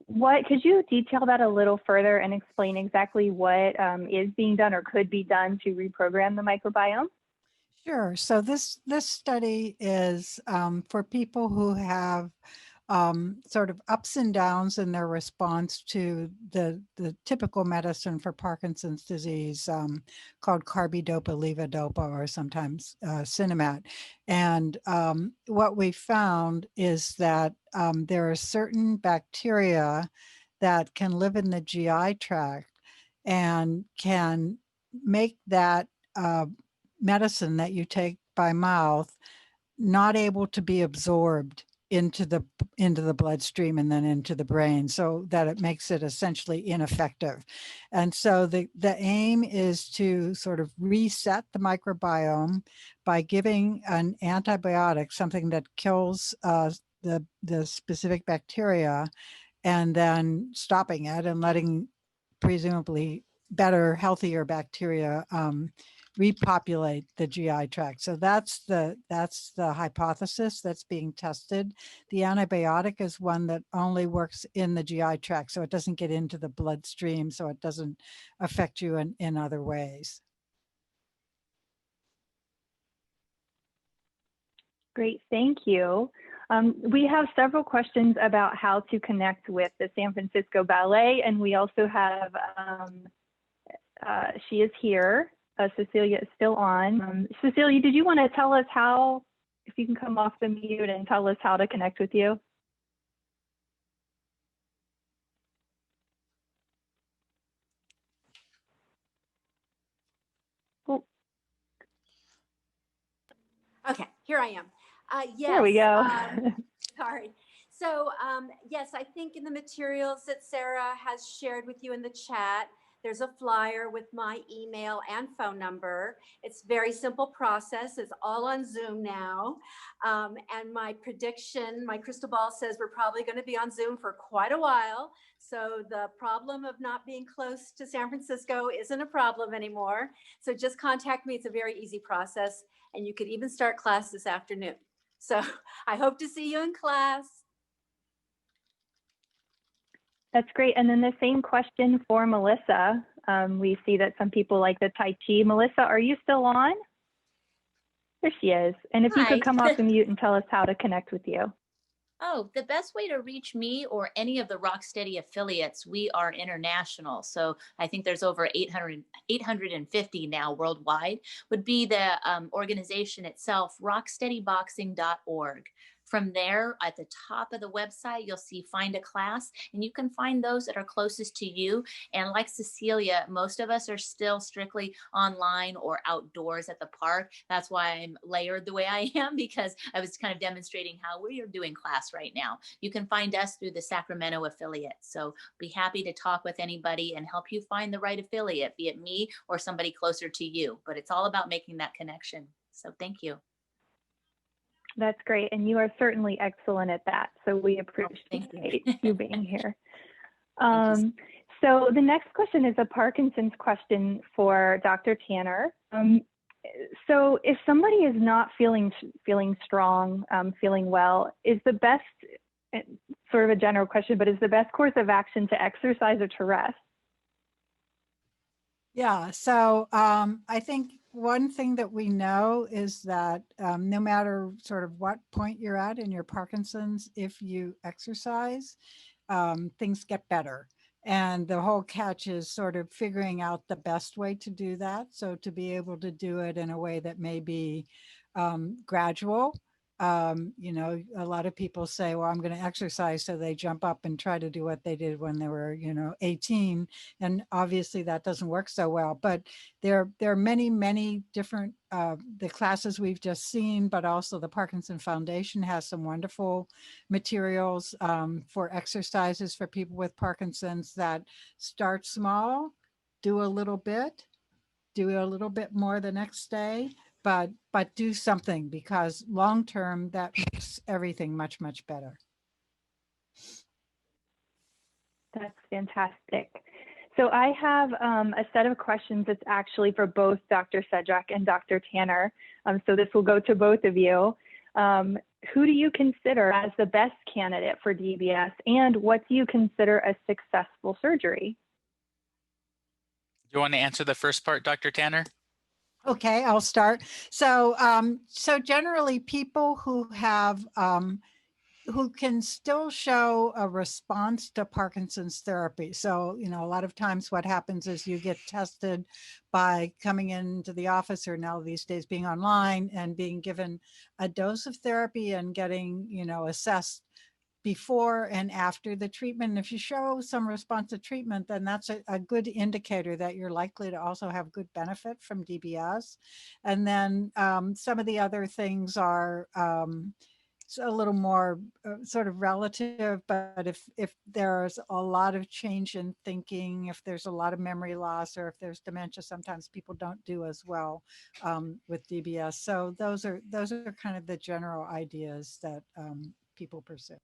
could you detail that a little further and explain exactly what is being done or could be done to reprogram the microbiome?
Sure. So this study is for people who have sort of ups and downs in their response to the typical medicine for Parkinson's disease called carbidopa-levodopa, or sometimes Sinemat. And what we found is that there are certain bacteria that can live in the GI tract and can make that medicine that you take by mouth not able to be absorbed into the bloodstream and then into the brain, so that it makes it essentially ineffective. And so the aim is to sort of reset the microbiome by giving an antibiotic, something that kills the specific bacteria, and then stopping it and letting presumably better, healthier bacteria repopulate the GI tract. So that's the hypothesis that's being tested. The antibiotic is one that only works in the GI tract, so it doesn't get into the bloodstream, so it doesn't affect you in other ways.
Great, thank you. We have several questions about how to connect with the San Francisco Ballet, and we also have, she is here. Cecilia is still on. Cecilia, did you want to tell us how, if you can come off the mute and tell us how to connect with you? Oh.
Okay, here I am. Yes.
There we go.
Sorry. So yes, I think in the materials that Sarah has shared with you in the chat, there's a flyer with my email and phone number. It's a very simple process. It's all on Zoom now. And my prediction, my crystal ball says we're probably going to be on Zoom for quite a while. So the problem of not being close to San Francisco isn't a problem anymore. So just contact me. It's a very easy process. And you could even start class this afternoon. So I hope to see you in class.
That's great. And then the same question for Melissa. We see that some people like the Tai Chi. Melissa, are you still on? There she is. And if you
Hi.
could come off the mute and tell us how to connect with you.
Oh, the best way to reach me or any of the Rocksteady affiliates, we are international. So I think there's over 850 now worldwide, would be the organization itself, rocksteadyboxing.org. From there, at the top of the website, you'll see find a class, and you can find those that are closest to you. And like Cecilia, most of us are still strictly online or outdoors at the park. That's why I'm layered the way I am, because I was kind of demonstrating how we are doing class right now. You can find us through the Sacramento affiliate. So be happy to talk with anybody and help you find the right affiliate, be it me or somebody closer to you. But it's all about making that connection. So thank you.
That's great. And you are certainly excellent at that. So we appreciate you being here. So the next question is a Parkinson's question for Dr. Tanner. So if somebody is not feeling strong, feeling well, is the best, sort of a general question, but is the best course of action to exercise or to rest?
Yeah, so I think one thing that we know is that no matter sort of what point you're at in your Parkinson's, if you exercise, things get better. And the whole catch is sort of figuring out the best way to do that. So to be able to do it in a way that may be gradual. You know, a lot of people say, well, I'm going to exercise. So they jump up and try to do what they did when they were, 18. And obviously that doesn't work so well. But there are many, many different, the classes we've just seen, but also the Parkinson Foundation has some wonderful materials for exercises for people with Parkinson's that start small, do a little bit more the next day. But do something, because long term that makes everything much, much better.
That's fantastic. So I have a set of questions that's actually for both Dr. Sedrak and Dr. Tanner. So this will go to both of you. Who do you consider as the best candidate for DBS, and what do you consider a successful surgery?
Do you want to answer the first part, Dr. Tanner?
Okay, I'll start. So, so generally people who have, who can still show a response to Parkinson's therapy. So, a lot of times what happens is you get tested by coming into the office, or now these days being online, and being given a dose of therapy and getting, assessed before and after the treatment. And if you show some response to treatment, then that's a good indicator that you're likely to also have good benefit from DBS. And then some of the other things are a little more sort of relative, but if there's a lot of change in thinking, if there's a lot of memory loss, or if there's dementia, sometimes people don't do as well with DBS. So those are kind of the general ideas that people pursue.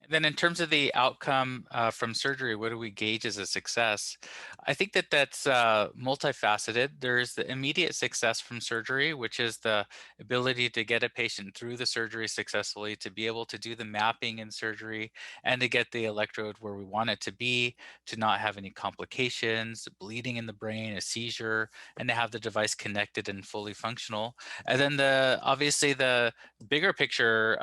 And then in terms of the outcome from surgery, what do we gauge as a success? I think that that's multifaceted. There's the immediate success from surgery, which is the ability to get a patient through the surgery successfully, to be able to do the mapping in surgery, and to get the electrode where we want it to be, to not have any complications, bleeding in the brain, a seizure, and to have the device connected and fully functional. And then obviously the bigger picture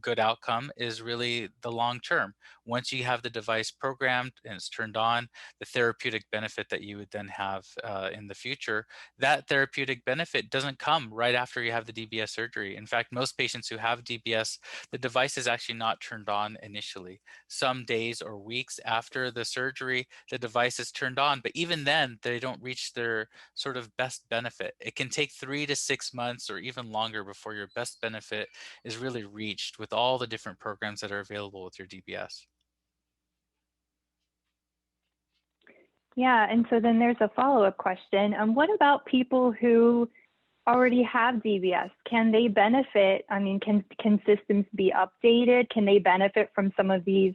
good outcome is really the long term. Once you have the device programmed and it's turned on, the therapeutic benefit that you would then have in the future, that therapeutic benefit doesn't come right after you have the DBS surgery. In fact, most patients who have DBS, the device is actually not turned on initially. Some days or weeks after the surgery, the device is turned on, but even then they don't reach their sort of best benefit. It can take 3 to 6 months or even longer before your best benefit is really reached with all the different programs that are available with your DBS.
Yeah, and so then there's a follow-up question. What about people who already have DBS? Can they benefit? I mean, can systems be updated? Can they benefit from some of these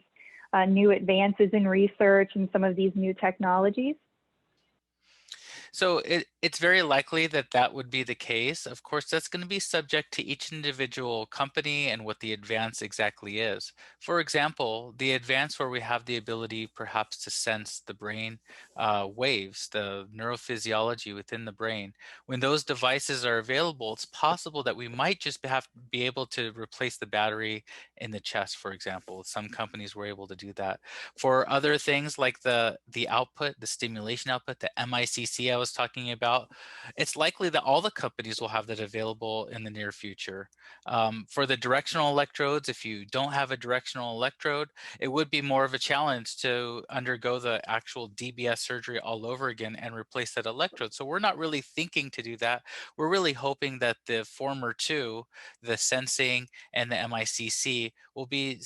new advances in research and some of these new technologies?
So it's very likely that that would be the case. Of course, that's going to be subject to each individual company and what the advance exactly is. For example, the advance where we have the ability perhaps to sense the brain waves, the neurophysiology within the brain, when those devices are available, it's possible that we might just have to be able to replace the battery in the chest, for example. Some companies were able to do that. For other things like the output, the stimulation output, the MICC I was talking about, it's likely that all the companies will have that available in the near future. For the directional electrodes, if you don't have a directional electrode, it would be more of a challenge to undergo the actual DBS surgery all over again and replace that electrode. So we're not really thinking to do that. We're really hoping that the former two, the sensing and the MICC, will be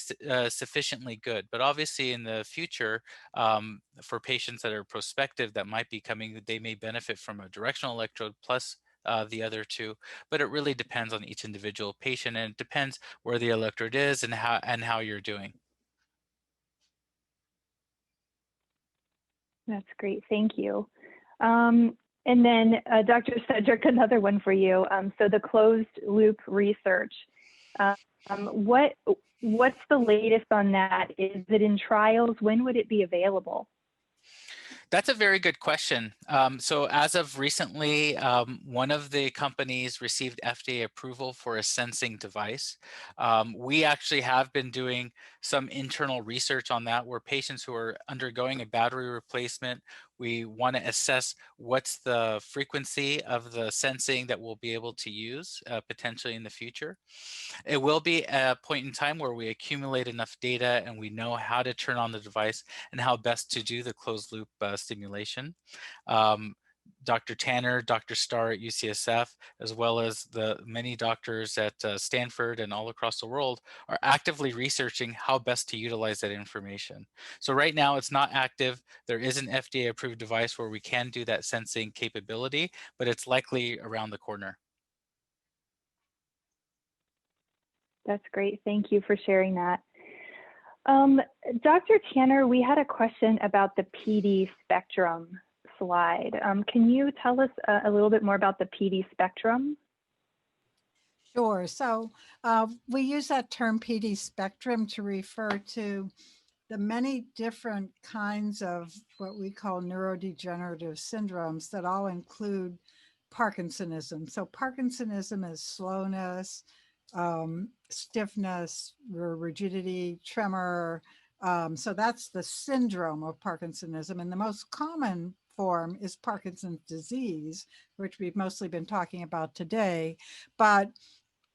sufficiently good. But obviously in the future, for patients that are prospective that might be coming, they may benefit from a directional electrode plus the other two, but it really depends on each individual patient, and it depends where the electrode is and how you're doing.
That's great, thank you. And then Dr. Sedrak, another one for you. So the closed loop research, what's the latest on that? Is it in trials? When would it be available?
That's a very good question. So as of recently, one of the companies received FDA approval for a sensing device. We actually have been doing some internal research on that, where patients who are undergoing a battery replacement, we want to assess what's the frequency of the sensing that we'll be able to use potentially in the future. It will be a point in time where we accumulate enough data and we know how to turn on the device and how best to do the closed loop stimulation. Dr. Tanner, Dr. Starr at UCSF, as well as the many doctors at Stanford and all across the world, are actively researching how best to utilize that information. So right now it's not active. There is an FDA approved device where we can do that sensing capability, but it's likely around the corner.
That's great. Thank you for sharing that. Dr. Tanner, we had a question about the PD spectrum slide. Can you tell us a little bit more about the PD spectrum?
Sure. So we use that term PD spectrum to refer to the many different kinds of what we call neurodegenerative syndromes that all include Parkinsonism. So Parkinsonism is slowness, stiffness, rigidity, tremor. So that's the syndrome of Parkinsonism. And the most common form is Parkinson's disease, which we've mostly been talking about today. But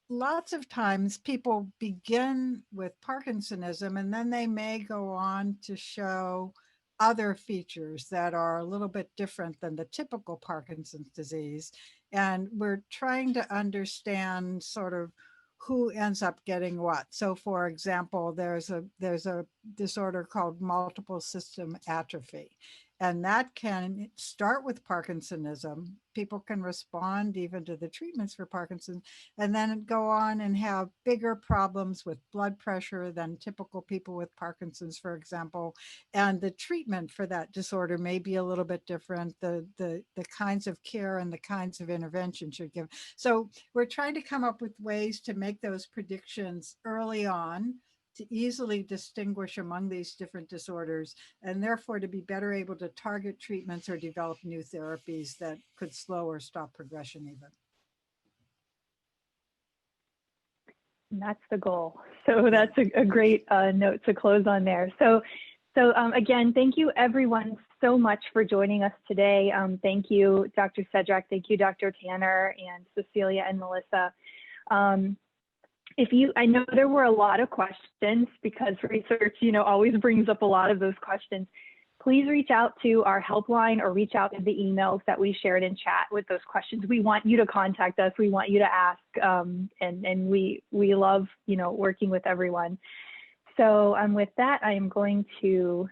lots of times people begin with Parkinsonism and then they may go on to show other features that are a little bit different than the typical Parkinson's disease. And we're trying to understand sort of who ends up getting what. So for example, there's a disorder called multiple system atrophy. And that can start with Parkinsonism. People can respond even to the treatments for Parkinson's, and then go on and have bigger problems with blood pressure than typical people with Parkinson's, for example. And the treatment for that disorder may be a little bit different. The kinds of care and the kinds of intervention should give. So we're trying to come up with ways to make those predictions early on, to easily distinguish among these different disorders, and therefore to be better able to target treatments or develop new therapies that could slow or stop progression even.
And that's the goal. So that's a great note to close on there. So again, thank you everyone so much for joining us today. Thank you, Dr. Sedrak. Thank you, Dr. Tanner and Cecilia and Melissa. I know there were a lot of questions because research, always brings up a lot of those questions. Please reach out to our helpline or reach out to the emails that we shared in chat with those questions. We want you to contact us. We want you to ask, and we love, working with everyone. So with that, I am going to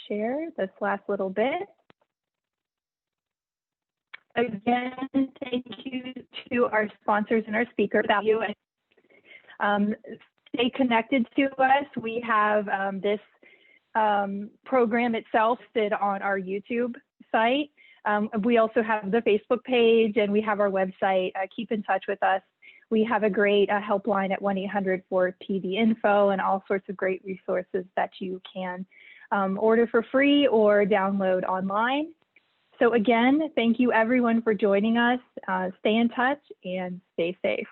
share this last little bit. Again, thank you to our sponsors and our speakers. Stay connected to us. We have this program itself listed on our YouTube site. We also have the Facebook page and we have our website. Keep in touch with us. We have a great helpline at 1-800-4PD-INFO and all sorts of great resources that you can order for free or download online. So again, thank you everyone for joining us. Stay in touch and stay safe.